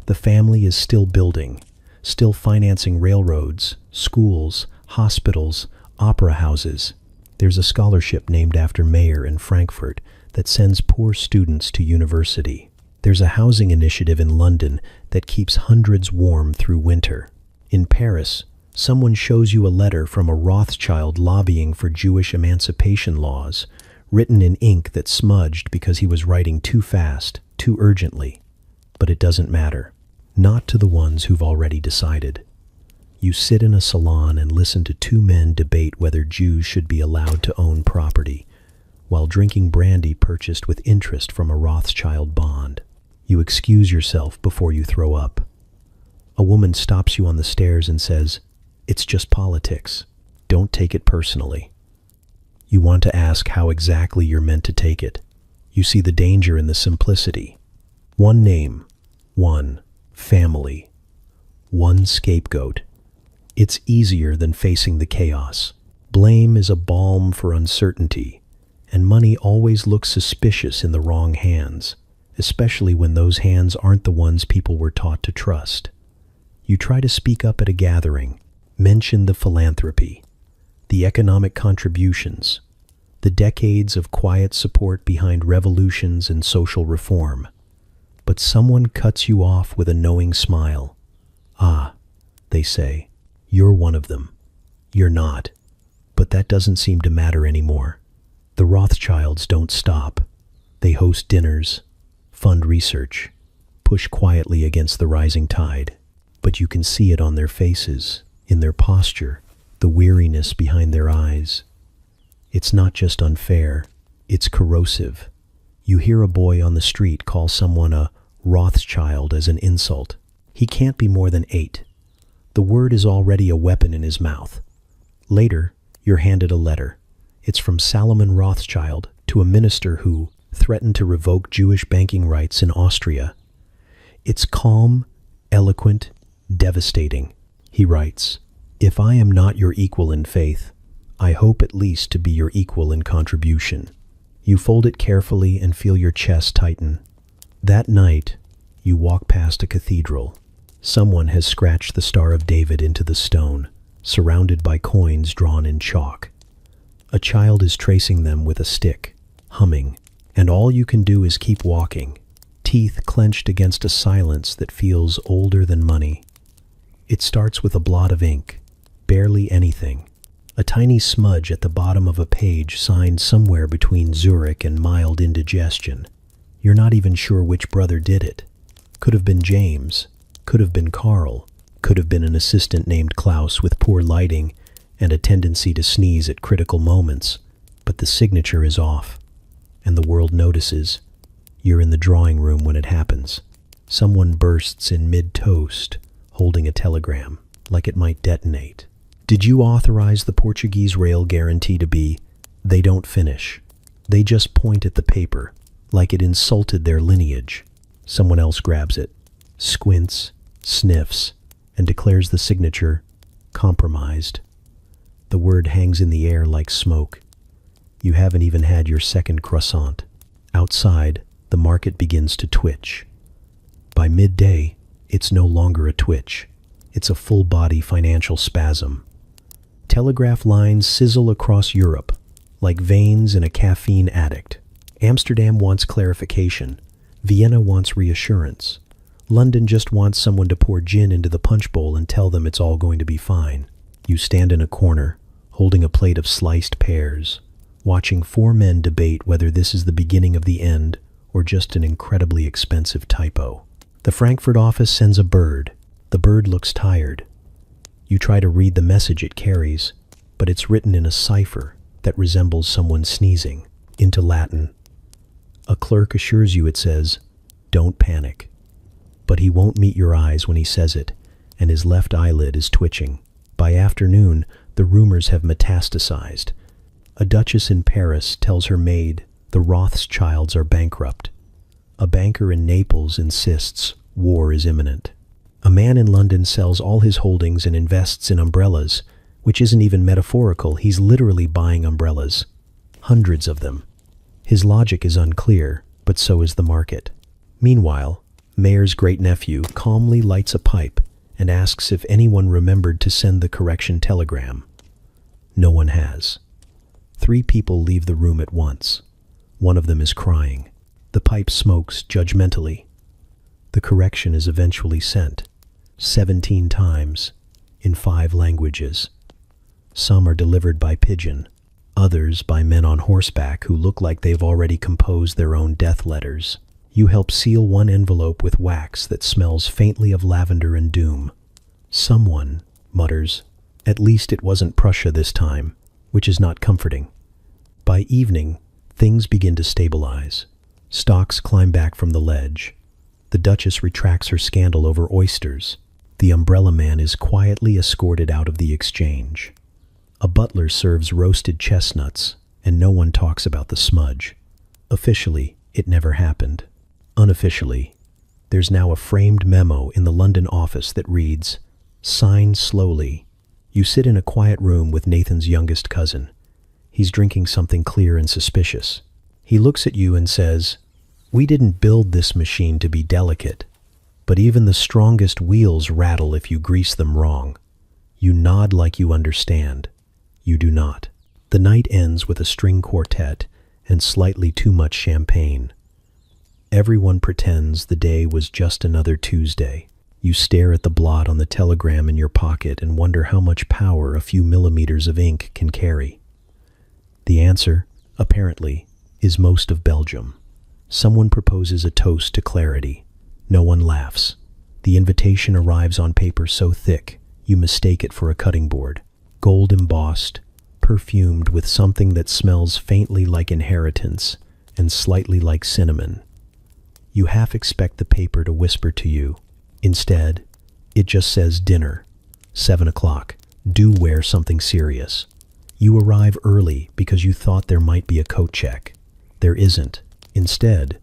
The family is still building, still financing railroads, schools, hospitals, opera houses. There's a scholarship named after Mayer in Frankfurt that sends poor students to university. There's a housing initiative in London that keeps hundreds warm through winter. In Paris, someone shows you a letter from a Rothschild lobbying for Jewish emancipation laws, written in ink that smudged because he was writing too fast, too urgently. But it doesn't matter. Not to the ones who've already decided. You sit in a salon and listen to two men debate whether Jews should be allowed to own property, while drinking brandy purchased with interest from a Rothschild bond. You excuse yourself before you throw up. A woman stops you on the stairs and says, "It's just politics. Don't take it personally." You want to ask how exactly you're meant to take it. You see the danger in the simplicity. One name, one family, one scapegoat. It's easier than facing the chaos. Blame is a balm for uncertainty, and money always looks suspicious in the wrong hands, especially when those hands aren't the ones people were taught to trust. You try to speak up at a gathering, mention the philanthropy, the economic contributions, the decades of quiet support behind revolutions and social reform. But someone cuts you off with a knowing smile. "Ah," they say, "you're one of them." You're not. But that doesn't seem to matter anymore. The Rothschilds don't stop. They host dinners, fund research, push quietly against the rising tide. But you can see it on their faces, in their posture, the weariness behind their eyes. It's not just unfair, it's corrosive. You hear a boy on the street call someone a Rothschild as an insult. He can't be more than 8. The word is already a weapon in his mouth. Later, you're handed a letter. It's from Salomon Rothschild to a minister who threatened to revoke Jewish banking rights in Austria. It's calm, eloquent, devastating. He writes, "If I am not your equal in faith, I hope at least to be your equal in contribution." You fold it carefully and feel your chest tighten. That night, you walk past a cathedral. Someone has scratched the Star of David into the stone, surrounded by coins drawn in chalk. A child is tracing them with a stick, humming, and all you can do is keep walking, teeth clenched against a silence that feels older than money. It starts with a blot of ink, barely anything, a tiny smudge at the bottom of a page signed somewhere between Zurich and mild indigestion. You're not even sure which brother did it. Could have been James, could have been Carl, could have been an assistant named Klaus with poor lighting and a tendency to sneeze at critical moments, but the signature is off, and the world notices. You're in the drawing room when it happens. Someone bursts in mid-toast, holding a telegram, like it might detonate. Did you authorize the Portuguese rail guarantee to be, "They don't finish"? They just point at the paper, like it insulted their lineage. Someone else grabs it, squints, sniffs, and declares the signature compromised. The word hangs in the air like smoke. You haven't even had your second croissant. Outside, the market begins to twitch. By midday, it's no longer a twitch. It's a full-body financial spasm. Telegraph lines sizzle across Europe, like veins in a caffeine addict. Amsterdam wants clarification. Vienna wants reassurance. London just wants someone to pour gin into the punch bowl and tell them it's all going to be fine. You stand in a corner, holding a plate of sliced pears, watching four men debate whether this is the beginning of the end or just an incredibly expensive typo. The Frankfurt office sends a bird. The bird looks tired. You try to read the message it carries, but it's written in a cipher that resembles someone sneezing into Latin. A clerk assures you it says, "Don't panic." But he won't meet your eyes when he says it, and his left eyelid is twitching. By afternoon, the rumors have metastasized. A duchess in Paris tells her maid the Rothschilds are bankrupt. A banker in Naples insists war is imminent. A man in London sells all his holdings and invests in umbrellas, which isn't even metaphorical. He's literally buying umbrellas. Hundreds of them. His logic is unclear, but so is the market. Meanwhile, Mayor's great-nephew calmly lights a pipe and asks if anyone remembered to send the correction telegram. No one has. 3 people leave the room at once. One of them is crying. The pipe smokes judgmentally. The correction is eventually sent, 17 times, in 5 languages. Some are delivered by pigeon, others by men on horseback who look like they've already composed their own death letters. You help seal one envelope with wax that smells faintly of lavender and doom. Someone mutters, "At least it wasn't Prussia this time," which is not comforting. By evening, things begin to stabilize. Stocks climb back from the ledge. The Duchess retracts her scandal over oysters. The umbrella man is quietly escorted out of the exchange. A butler serves roasted chestnuts, and no one talks about the smudge. Officially, it never happened. Unofficially, there's now a framed memo in the London office that reads, "Sign slowly." You sit in a quiet room with Nathan's youngest cousin. He's drinking something clear and suspicious. He looks at you and says, "We didn't build this machine to be delicate, but even the strongest wheels rattle if you grease them wrong." You nod like you understand. You do not. The night ends with a string quartet and slightly too much champagne. Everyone pretends the day was just another Tuesday. You stare at the blot on the telegram in your pocket and wonder how much power a few millimeters of ink can carry. The answer, apparently, is most of Belgium. Someone proposes a toast to clarity. No one laughs. The invitation arrives on paper so thick, you mistake it for a cutting board. Gold embossed, perfumed with something that smells faintly like inheritance and slightly like cinnamon. You half expect the paper to whisper to you. Instead, it just says dinner, 7 o'clock. Do wear something serious. You arrive early because you thought there might be a coat check. There isn't. Instead,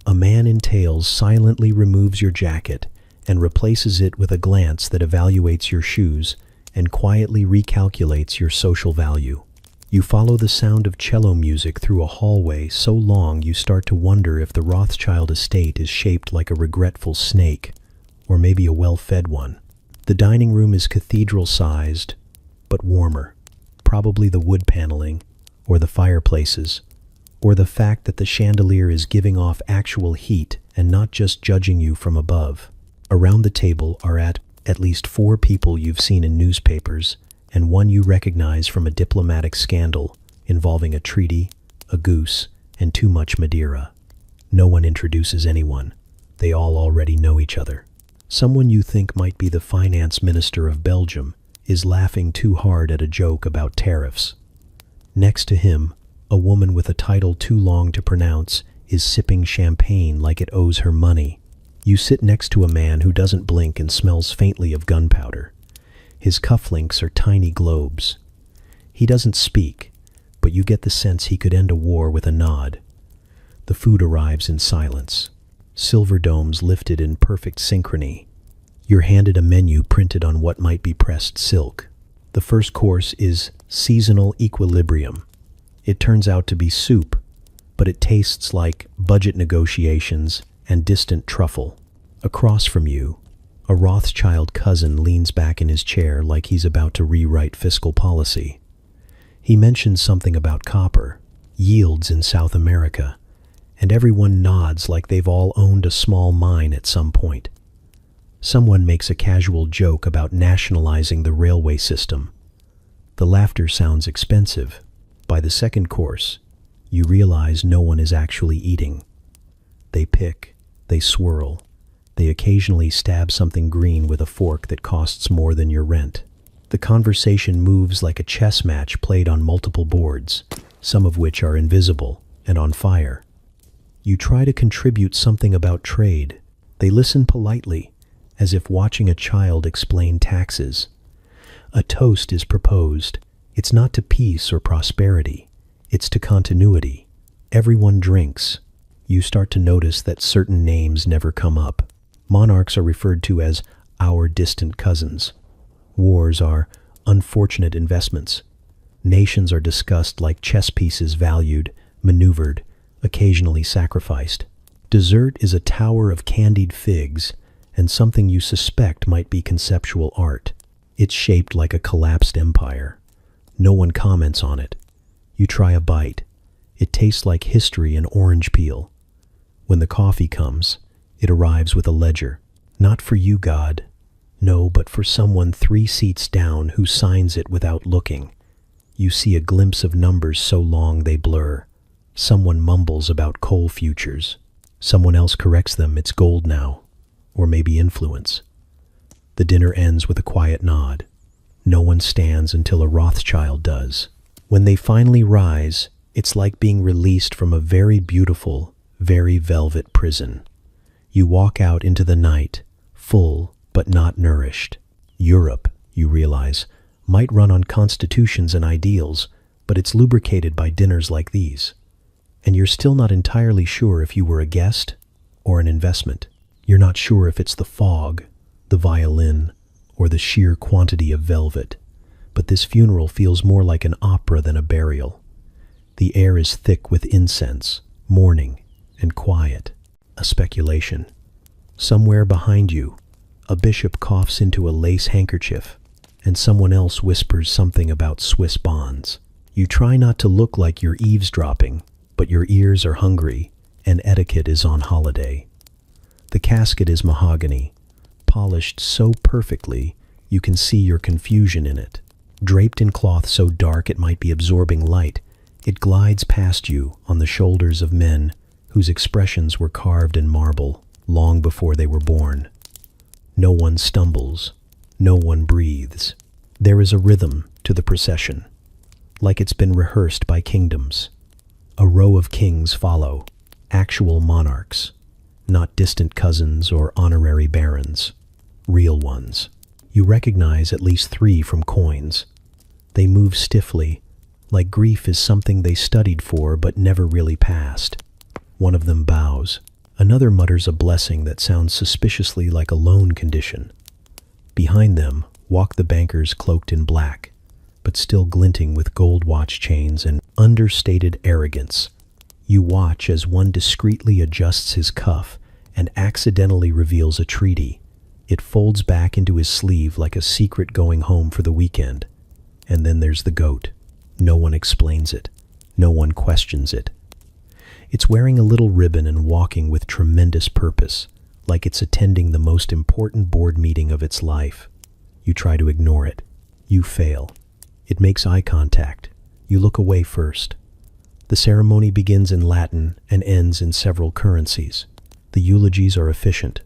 a man in tails silently removes your jacket and replaces it with a glance that evaluates your shoes and quietly recalculates your social value. You follow the sound of cello music through a hallway so long you start to wonder if the Rothschild estate is shaped like a regretful snake, or maybe a well-fed one. The dining room is cathedral-sized, but warmer. Probably the wood paneling, or the fireplaces, or the fact that the chandelier is giving off actual heat and not just judging you from above. Around the table are at least 4 people you've seen in newspapers, and one you recognize from a diplomatic scandal involving a treaty, a goose, and too much Madeira. No one introduces anyone. They all already know each other. Someone you think might be the finance minister of Belgium is laughing too hard at a joke about tariffs. Next to him, a woman with a title too long to pronounce is sipping champagne like it owes her money. You sit next to a man who doesn't blink and smells faintly of gunpowder. His cufflinks are tiny globes. He doesn't speak, but you get the sense he could end a war with a nod. The food arrives in silence. Silver domes lifted in perfect synchrony. You're handed a menu printed on what might be pressed silk. The first course is seasonal equilibrium. It turns out to be soup, but it tastes like budget negotiations and distant truffle. Across from you, a Rothschild cousin leans back in his chair like he's about to rewrite fiscal policy. He mentions something about copper, yields in South America, and everyone nods like they've all owned a small mine at some point. Someone makes a casual joke about nationalizing the railway system, The laughter sounds expensive. By the second course, you realize no one is actually eating. They pick, they swirl, they occasionally stab something green with a fork that costs more than your rent. The conversation moves like a chess match played on multiple boards, some of which are invisible and on fire. You try to contribute something about trade. They listen politely, as if watching a child explain taxes. A toast is proposed. It's not to peace or prosperity. It's to continuity. Everyone drinks. You start to notice that certain names never come up. Monarchs are referred to as our distant cousins. Wars are unfortunate investments. Nations are discussed like chess pieces valued, maneuvered, occasionally sacrificed. Dessert is a tower of candied figs and something you suspect might be conceptual art. It's shaped like a collapsed empire. No one comments on it. You try a bite. It tastes like history and orange peel. When the coffee comes, it arrives with a ledger. Not for you, God. No, but for someone 3 seats down who signs it without looking. You see a glimpse of numbers so long they blur. Someone mumbles about coal futures. Someone else corrects them, it's gold now. Or maybe influence. The dinner ends with a quiet nod. No one stands until a Rothschild does. When they finally rise, it's like being released from a very beautiful, very velvet prison. You walk out into the night, full but not nourished. Europe, you realize, might run on constitutions and ideals, but it's lubricated by dinners like these. And you're still not entirely sure if you were a guest or an investment. You're not sure if it's the fog, the violin, or the sheer quantity of velvet. But this funeral feels more like an opera than a burial. The air is thick with incense, mourning, and quiet. A speculation. Somewhere behind you, a bishop coughs into a lace handkerchief, and someone else whispers something about Swiss bonds. You try not to look like you're eavesdropping, but your ears are hungry, and etiquette is on holiday. The casket is mahogany, polished so perfectly you can see your confusion in it. Draped in cloth so dark it might be absorbing light, it glides past you on the shoulders of men whose expressions were carved in marble long before they were born. No one stumbles, no one breathes. There is a rhythm to the procession, like it's been rehearsed by kingdoms. A row of kings follow, actual monarchs, not distant cousins or honorary barons, real ones. You recognize at least 3 from coins. They move stiffly, like grief is something they studied for but never really passed. One of them bows. Another mutters a blessing that sounds suspiciously like a loan condition. Behind them walk the bankers cloaked in black, but still glinting with gold watch chains and understated arrogance. You watch as one discreetly adjusts his cuff and accidentally reveals a treaty. It folds back into his sleeve like a secret going home for the weekend. And then there's the goat. No one explains it. No one questions it. It's wearing a little ribbon and walking with tremendous purpose, like it's attending the most important board meeting of its life. You try to ignore it. You fail. It makes eye contact. You look away first. The ceremony begins in Latin and ends in several currencies. The eulogies are efficient.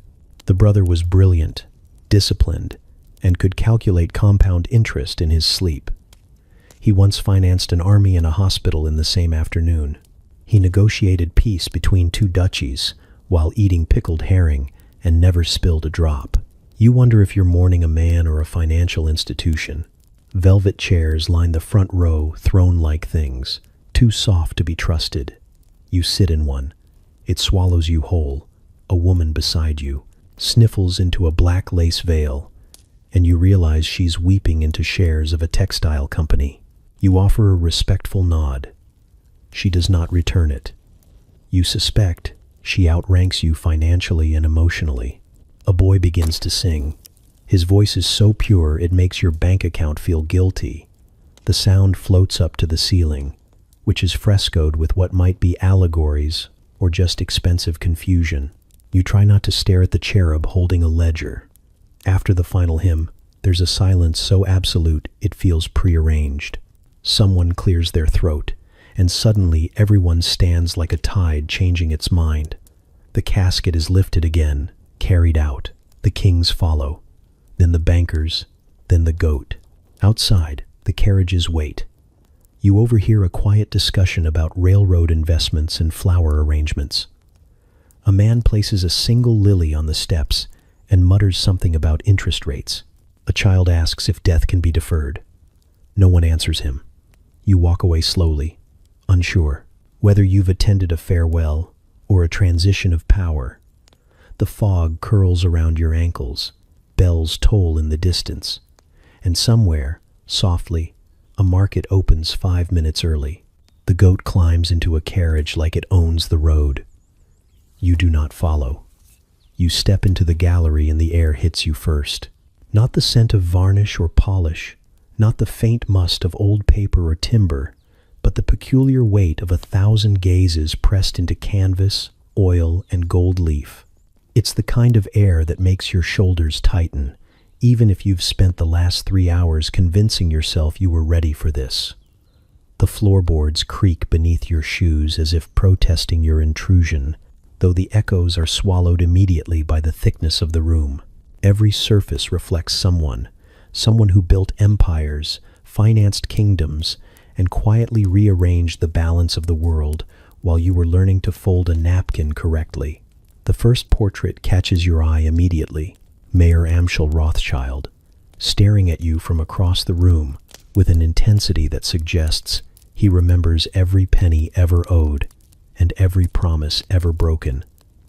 The brother was brilliant, disciplined, and could calculate compound interest in his sleep. He once financed an army and a hospital in the same afternoon. He negotiated peace between 2 duchies while eating pickled herring and never spilled a drop. You wonder if you're mourning a man or a financial institution. Velvet chairs line the front row, throne-like things, too soft to be trusted. You sit in one. It swallows you whole. A woman beside you sniffles into a black lace veil, and you realize she's weeping into shares of a textile company. You offer a respectful nod. She does not return it. You suspect she outranks you financially and emotionally. A boy begins to sing. His voice is so pure it makes your bank account feel guilty. The sound floats up to the ceiling, which is frescoed with what might be allegories or just expensive confusion. You try not to stare at the cherub holding a ledger. After the final hymn, There's a silence so absolute it feels prearranged. Someone clears their throat, and suddenly everyone stands like a tide changing its mind. The casket is lifted again, carried out. The kings follow. Then the bankers, then the goat. Outside, the carriages wait. You overhear a quiet discussion about railroad investments and flower arrangements. A man places a single lily on the steps and mutters something about interest rates. A child asks if death can be deferred. No one answers him. You walk away slowly, unsure whether you've attended a farewell or a transition of power. The fog curls around your ankles, bells toll in the distance, and somewhere, softly, a market opens 5 minutes early. The goat climbs into a carriage like it owns the road. You do not follow. You step into the gallery and the air hits you first. Not the scent of varnish or polish, not the faint must of old paper or timber, but the peculiar weight of 1,000 gazes pressed into canvas, oil, and gold leaf. It's the kind of air that makes your shoulders tighten, even if you've spent the last 3 hours convincing yourself you were ready for this. The floorboards creak beneath your shoes as if protesting your intrusion, though the echoes are swallowed immediately by the thickness of the room. Every surface reflects someone who built empires, financed kingdoms, and quietly rearranged the balance of the world while you were learning to fold a napkin correctly. The first portrait catches your eye immediately. Mayor Amschel Rothschild, staring at you from across the room with an intensity that suggests he remembers every penny ever owed and every promise ever broken,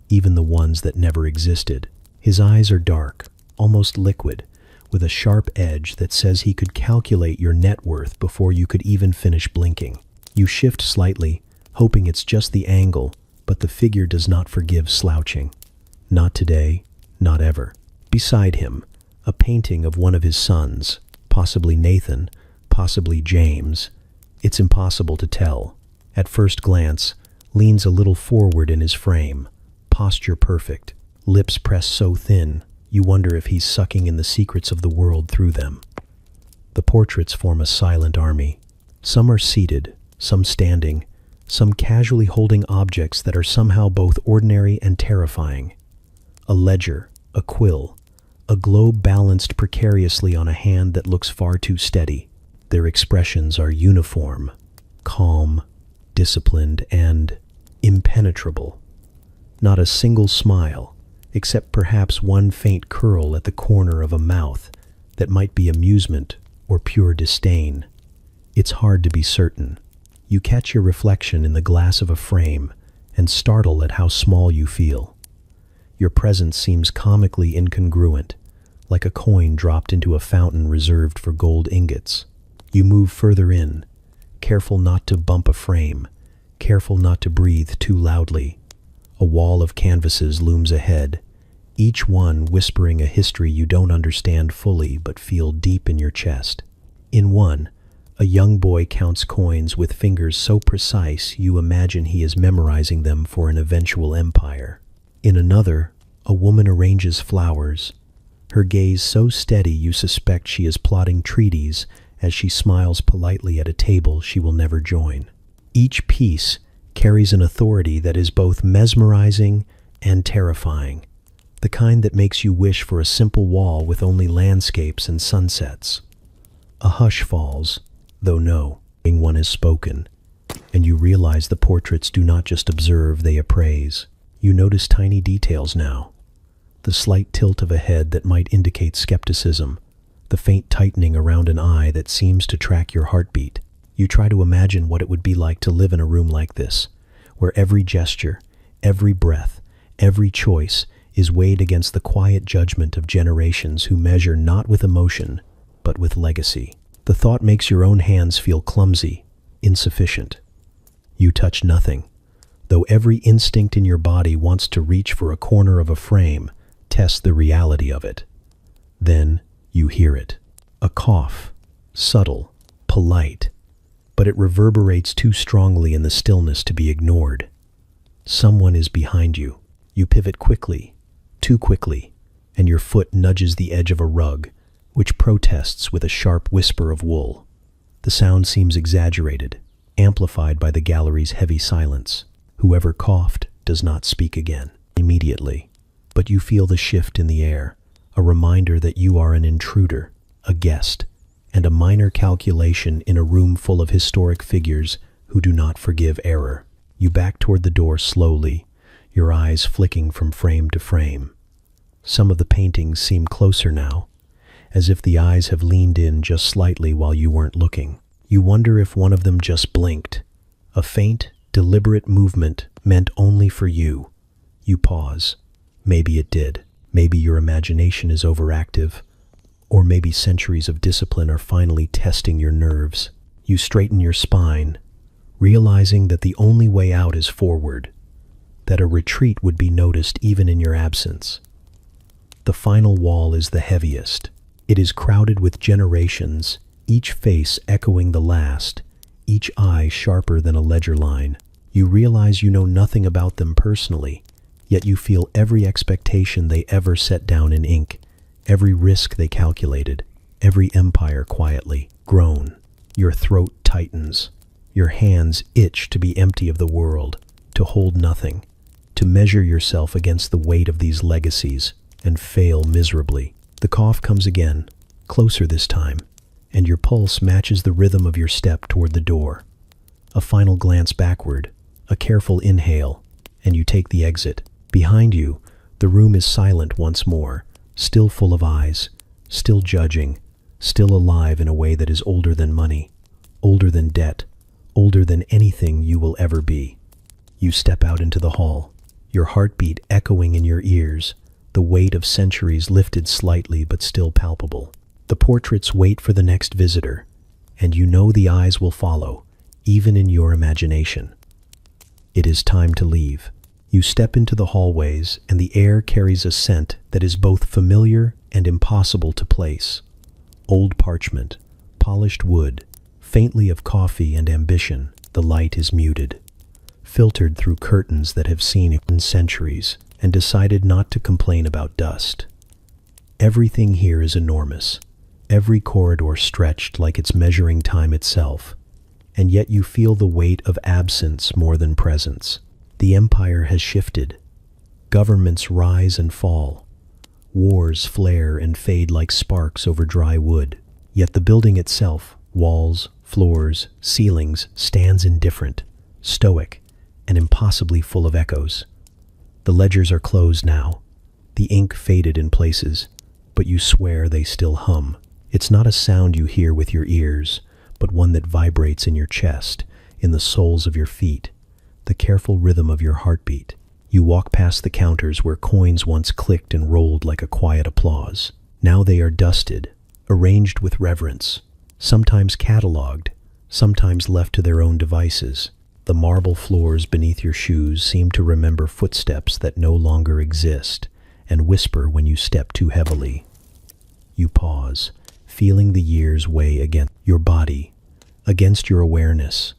even the ones that never existed. His eyes are dark, almost liquid, with a sharp edge that says he could calculate your net worth before you could even finish blinking. You shift slightly, hoping it's just the angle, but the figure does not forgive slouching. Not today, not ever. Beside him, a painting of one of his sons, possibly Nathan, possibly James. It's impossible to tell. At first glance, leans a little forward in his frame, posture perfect, lips pressed so thin, you wonder if he's sucking in the secrets of the world through them. The portraits form a silent army. Some are seated, some standing, some casually holding objects that are somehow both ordinary and terrifying. A ledger, a quill, a globe balanced precariously on a hand that looks far too steady. Their expressions are uniform, calm, disciplined, and impenetrable. Not a single smile, except perhaps one faint curl at the corner of a mouth that might be amusement or pure disdain. It's hard to be certain. You catch your reflection in the glass of a frame and startle at how small you feel. Your presence seems comically incongruent, like a coin dropped into a fountain reserved for gold ingots. You move further in, careful not to bump a frame, careful not to breathe too loudly. A wall of canvases looms ahead, each one whispering a history you don't understand fully but feel deep in your chest. In one, a young boy counts coins with fingers so precise you imagine he is memorizing them for an eventual empire. In another, a woman arranges flowers, her gaze so steady you suspect she is plotting treaties as she smiles politely at a table she will never join. Each piece carries an authority that is both mesmerizing and terrifying, the kind that makes you wish for a simple wall with only landscapes and sunsets. A hush falls, though no, one has spoken, and you realize the portraits do not just observe, they appraise. You notice tiny details now. The slight tilt of a head that might indicate skepticism, the faint tightening around an eye that seems to track your heartbeat. You try to imagine what it would be like to live in a room like this, where every gesture, every breath, every choice is weighed against the quiet judgment of generations who measure not with emotion, but with legacy. The thought makes your own hands feel clumsy, insufficient. You touch nothing, though every instinct in your body wants to reach for a corner of a frame, test the reality of it. Then you hear it. A cough, subtle, polite, but it reverberates too strongly in the stillness to be ignored. Someone is behind you. You pivot quickly, too quickly, and your foot nudges the edge of a rug, which protests with a sharp whisper of wool. The sound seems exaggerated, amplified by the gallery's heavy silence. Whoever coughed does not speak again immediately, but you feel the shift in the air, a reminder that you are an intruder, a guest, and a minor calculation in a room full of historic figures who do not forgive error. You back toward the door slowly, your eyes flicking from frame to frame. Some of the paintings seem closer now, as if the eyes have leaned in just slightly while you weren't looking. You wonder if one of them just blinked, a faint, deliberate movement meant only for you. You pause. Maybe it did. Maybe your imagination is overactive, or maybe centuries of discipline are finally testing your nerves. You straighten your spine, realizing that the only way out is forward, that a retreat would be noticed even in your absence. The final wall is the heaviest. It is crowded with generations, each face echoing the last, each eye sharper than a ledger line. You realize you know nothing about them personally, yet you feel every expectation they ever set down in ink, every risk they calculated, every empire quietly grown. Your throat tightens. Your hands itch to be empty of the world, to hold nothing, to measure yourself against the weight of these legacies, and fail miserably. The cough comes again, closer this time, and your pulse matches the rhythm of your step toward the door. A final glance backward, a careful inhale, and you take the exit. Behind you, the room is silent once more, still full of eyes, still judging, still alive in a way that is older than money, older than debt, older than anything you will ever be. You step out into the hall, your heartbeat echoing in your ears, the weight of centuries lifted slightly but still palpable. The portraits wait for the next visitor, and you know the eyes will follow, even in your imagination. It is time to leave. You step into the hallways, and the air carries a scent that is both familiar and impossible to place. Old parchment, polished wood, faintly of coffee and ambition. The light is muted, filtered through curtains that have seen it in centuries and decided not to complain about dust. Everything here is enormous, every corridor stretched like it's measuring time itself, and yet you feel the weight of absence more than presence. The empire has shifted. Governments rise and fall. Wars flare and fade like sparks over dry wood. Yet the building itself, walls, floors, ceilings, stands indifferent, stoic, and impossibly full of echoes. The ledgers are closed now, the ink faded in places, but you swear they still hum. It's not a sound you hear with your ears, but one that vibrates in your chest, in the soles of your feet, the careful rhythm of your heartbeat. You walk past the counters where coins once clicked and rolled like a quiet applause. Now they are dusted, arranged with reverence, sometimes catalogued, sometimes left to their own devices. The marble floors beneath your shoes seem to remember footsteps that no longer exist and whisper when you step too heavily. You pause, feeling the years weigh against your body, against your awareness,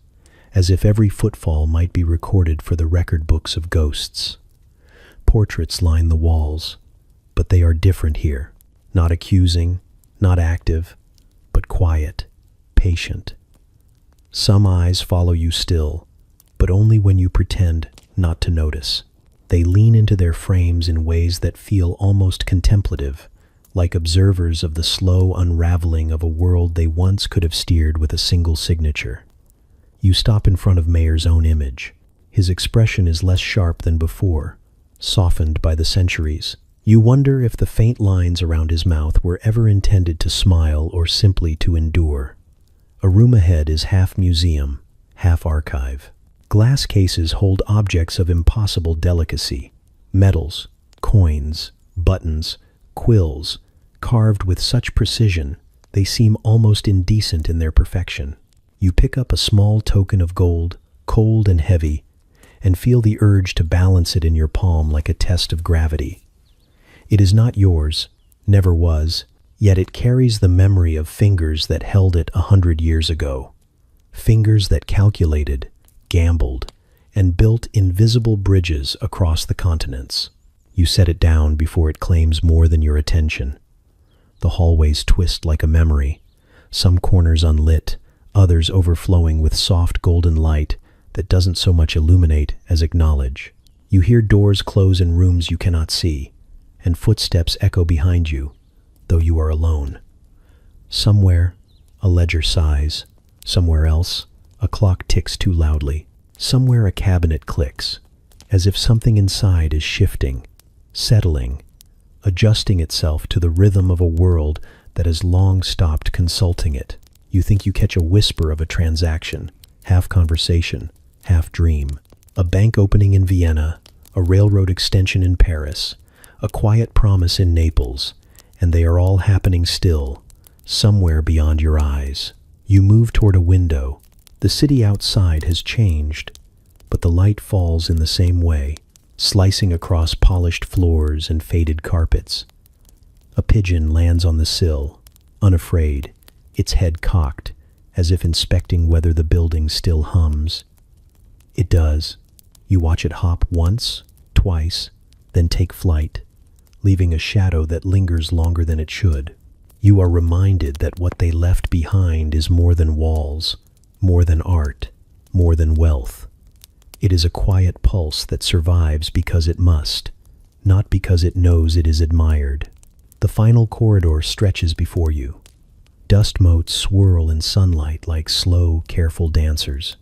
as if every footfall might be recorded for the record books of ghosts. Portraits line the walls, but they are different here, not accusing, not active, but quiet, patient. Some eyes follow you still, but only when you pretend not to notice. They lean into their frames in ways that feel almost contemplative, like observers of the slow unraveling of a world they once could have steered with a single signature. You stop in front of Mayer's own image. His expression is less sharp than before, softened by the centuries. You wonder if the faint lines around his mouth were ever intended to smile or simply to endure. A room ahead is half museum, half archive. Glass cases hold objects of impossible delicacy. Medals, coins, buttons, quills, carved with such precision, they seem almost indecent in their perfection. You pick up a small token of gold, cold and heavy, and feel the urge to balance it in your palm like a test of gravity. It is not yours, never was, yet it carries the memory of fingers that held it 100 years ago. Fingers that calculated, gambled, and built invisible bridges across the continents. You set it down before it claims more than your attention. The hallways twist like a memory, some corners unlit, others overflowing with soft golden light that doesn't so much illuminate as acknowledge. You hear doors close in rooms you cannot see, and footsteps echo behind you, though you are alone. Somewhere, a ledger sighs. Somewhere else, a clock ticks too loudly. Somewhere a cabinet clicks, as if something inside is shifting, settling, adjusting itself to the rhythm of a world that has long stopped consulting it. You think you catch a whisper of a transaction, half conversation, half dream. A bank opening in Vienna, a railroad extension in Paris, a quiet promise in Naples, and they are all happening still, somewhere beyond your eyes. You move toward a window. The city outside has changed, but the light falls in the same way, slicing across polished floors and faded carpets. A pigeon lands on the sill, unafraid, its head cocked, as if inspecting whether the building still hums. It does. You watch it hop once, twice, then take flight, leaving a shadow that lingers longer than it should. You are reminded that what they left behind is more than walls, more than art, more than wealth. It is a quiet pulse that survives because it must, not because it knows it is admired. The final corridor stretches before you. Dust motes swirl in sunlight like slow, careful dancers.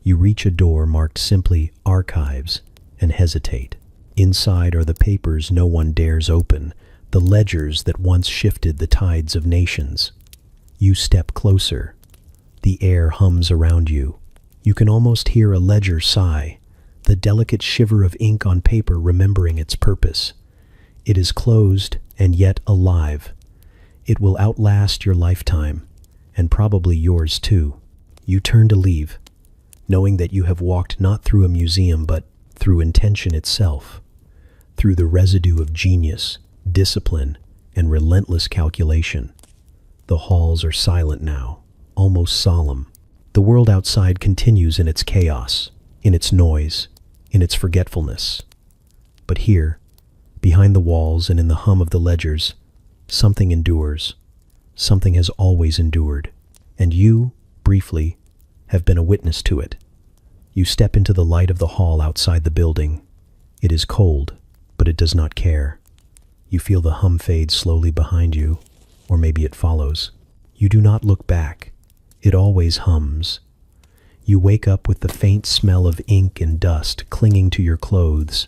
You reach a door marked simply Archives and hesitate. Inside are the papers no one dares open, the ledgers that once shifted the tides of nations. You step closer. The air hums around you. You can almost hear a ledger sigh, the delicate shiver of ink on paper remembering its purpose. It is closed and yet alive. It will outlast your lifetime, and probably yours too. You turn to leave, knowing that you have walked not through a museum but through intention itself, through the residue of genius, discipline, and relentless calculation. The halls are silent now, almost solemn. The world outside continues in its chaos, in its noise, in its forgetfulness. But here, behind the walls and in the hum of the ledgers, something endures. Something has always endured, and you, briefly, have been a witness to it. You step into the light of the hall outside the building. It is cold, but it does not care. You feel the hum fade slowly behind you, or maybe it follows. You do not look back. It always hums. You wake up with the faint smell of ink and dust clinging to your clothes,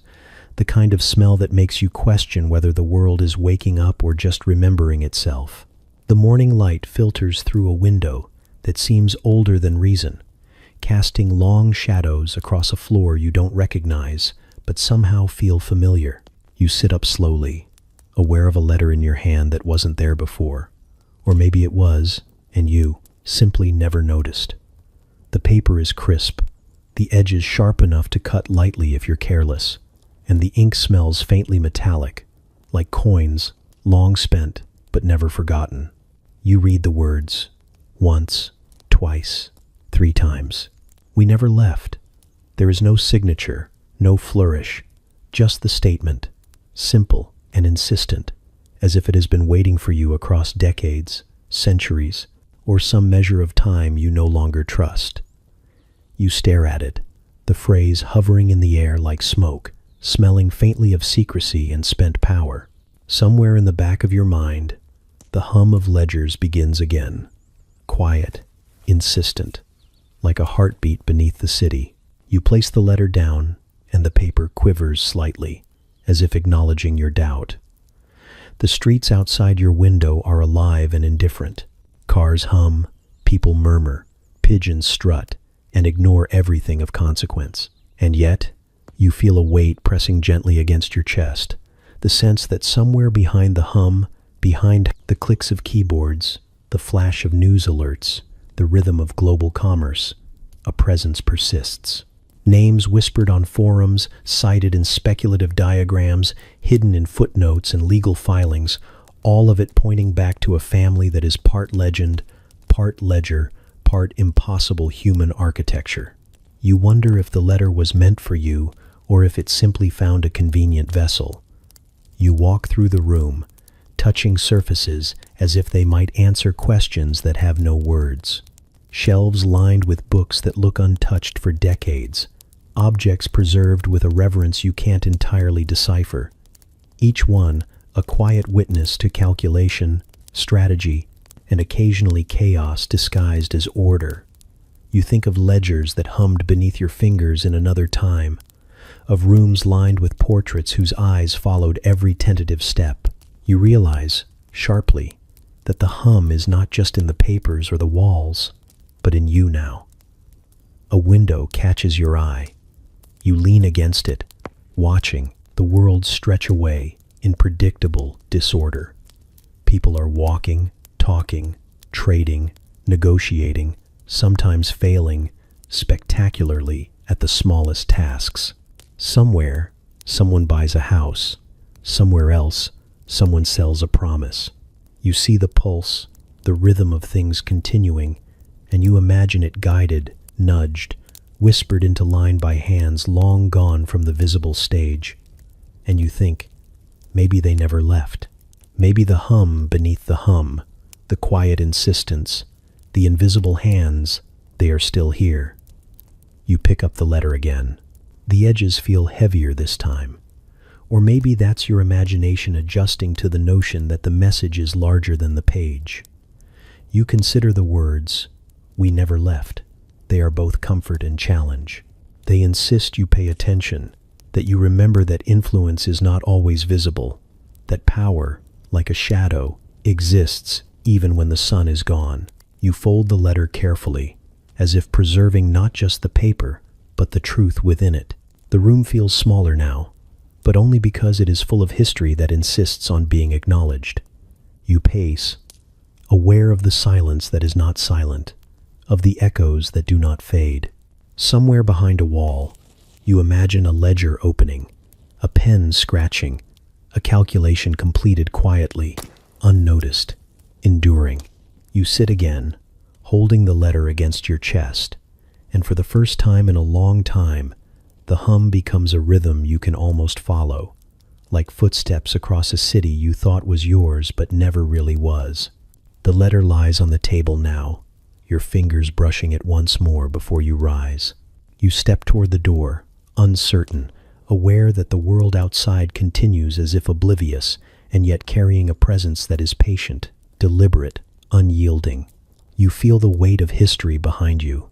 the kind of smell that makes you question whether the world is waking up or just remembering itself. The morning light filters through a window that seems older than reason, casting long shadows across a floor you don't recognize, but somehow feel familiar. You sit up slowly, aware of a letter in your hand that wasn't there before. Or maybe it was, and you simply never noticed. The paper is crisp, the edges sharp enough to cut lightly if you're careless, and the ink smells faintly metallic, like coins, long spent but never forgotten. You read the words, once, twice, 3 times. We never left. There is no signature, no flourish, just the statement, simple and insistent, as if it has been waiting for you across decades, centuries, or some measure of time you no longer trust. You stare at it, the phrase hovering in the air like smoke, smelling faintly of secrecy and spent power. Somewhere in the back of your mind, the hum of ledgers begins again, quiet, insistent, like a heartbeat beneath the city. You place the letter down, and the paper quivers slightly, as if acknowledging your doubt. The streets outside your window are alive and indifferent. Cars hum, people murmur, pigeons strut, and ignore everything of consequence. And yet, you feel a weight pressing gently against your chest, the sense that somewhere behind the hum, behind the clicks of keyboards, the flash of news alerts, the rhythm of global commerce, a presence persists. Names whispered on forums, cited in speculative diagrams, hidden in footnotes and legal filings, all of it pointing back to a family that is part legend, part ledger, part impossible human architecture. You wonder if the letter was meant for you or if it simply found a convenient vessel. You walk through the room, touching surfaces as if they might answer questions that have no words. Shelves lined with books that look untouched for decades, objects preserved with a reverence you can't entirely decipher. Each one a quiet witness to calculation, strategy, and occasionally chaos disguised as order. You think of ledgers that hummed beneath your fingers in another time, of rooms lined with portraits whose eyes followed every tentative step. You realize, sharply, that the hum is not just in the papers or the walls, but in you now. A window catches your eye. You lean against it, watching the world stretch away in predictable disorder. People are walking, talking, trading, negotiating, sometimes failing spectacularly at the smallest tasks. Somewhere, someone buys a house. Somewhere else, someone sells a promise. You see the pulse, the rhythm of things continuing, and you imagine it guided, nudged, whispered into line by hands long gone from the visible stage. And you think, maybe they never left. Maybe the hum beneath the hum, the quiet insistence, the invisible hands, they are still here. You pick up the letter again. The edges feel heavier this time. Or maybe that's your imagination adjusting to the notion that the message is larger than the page. You consider the words, "We never left." They are both comfort and challenge. They insist you pay attention, that you remember that influence is not always visible, that power, like a shadow, exists even when the sun is gone. You fold the letter carefully, as if preserving not just the paper, but the truth within it. The room feels smaller now, but only because it is full of history that insists on being acknowledged. You pace, aware of the silence that is not silent, of the echoes that do not fade. Somewhere behind a wall, you imagine a ledger opening, a pen scratching, a calculation completed quietly, unnoticed, enduring. You sit again, holding the letter against your chest, and for the first time in a long time, the hum becomes a rhythm you can almost follow, like footsteps across a city you thought was yours but never really was. The letter lies on the table now, your fingers brushing it once more before you rise. You step toward the door, uncertain, aware that the world outside continues as if oblivious, and yet carrying a presence that is patient, deliberate, unyielding. You feel the weight of history behind you,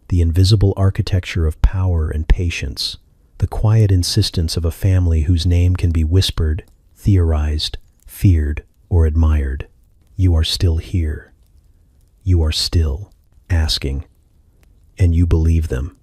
the invisible architecture of power and patience, the quiet insistence of a family whose name can be whispered, theorized, feared, or admired. You are still here. You are still asking, and you believe them.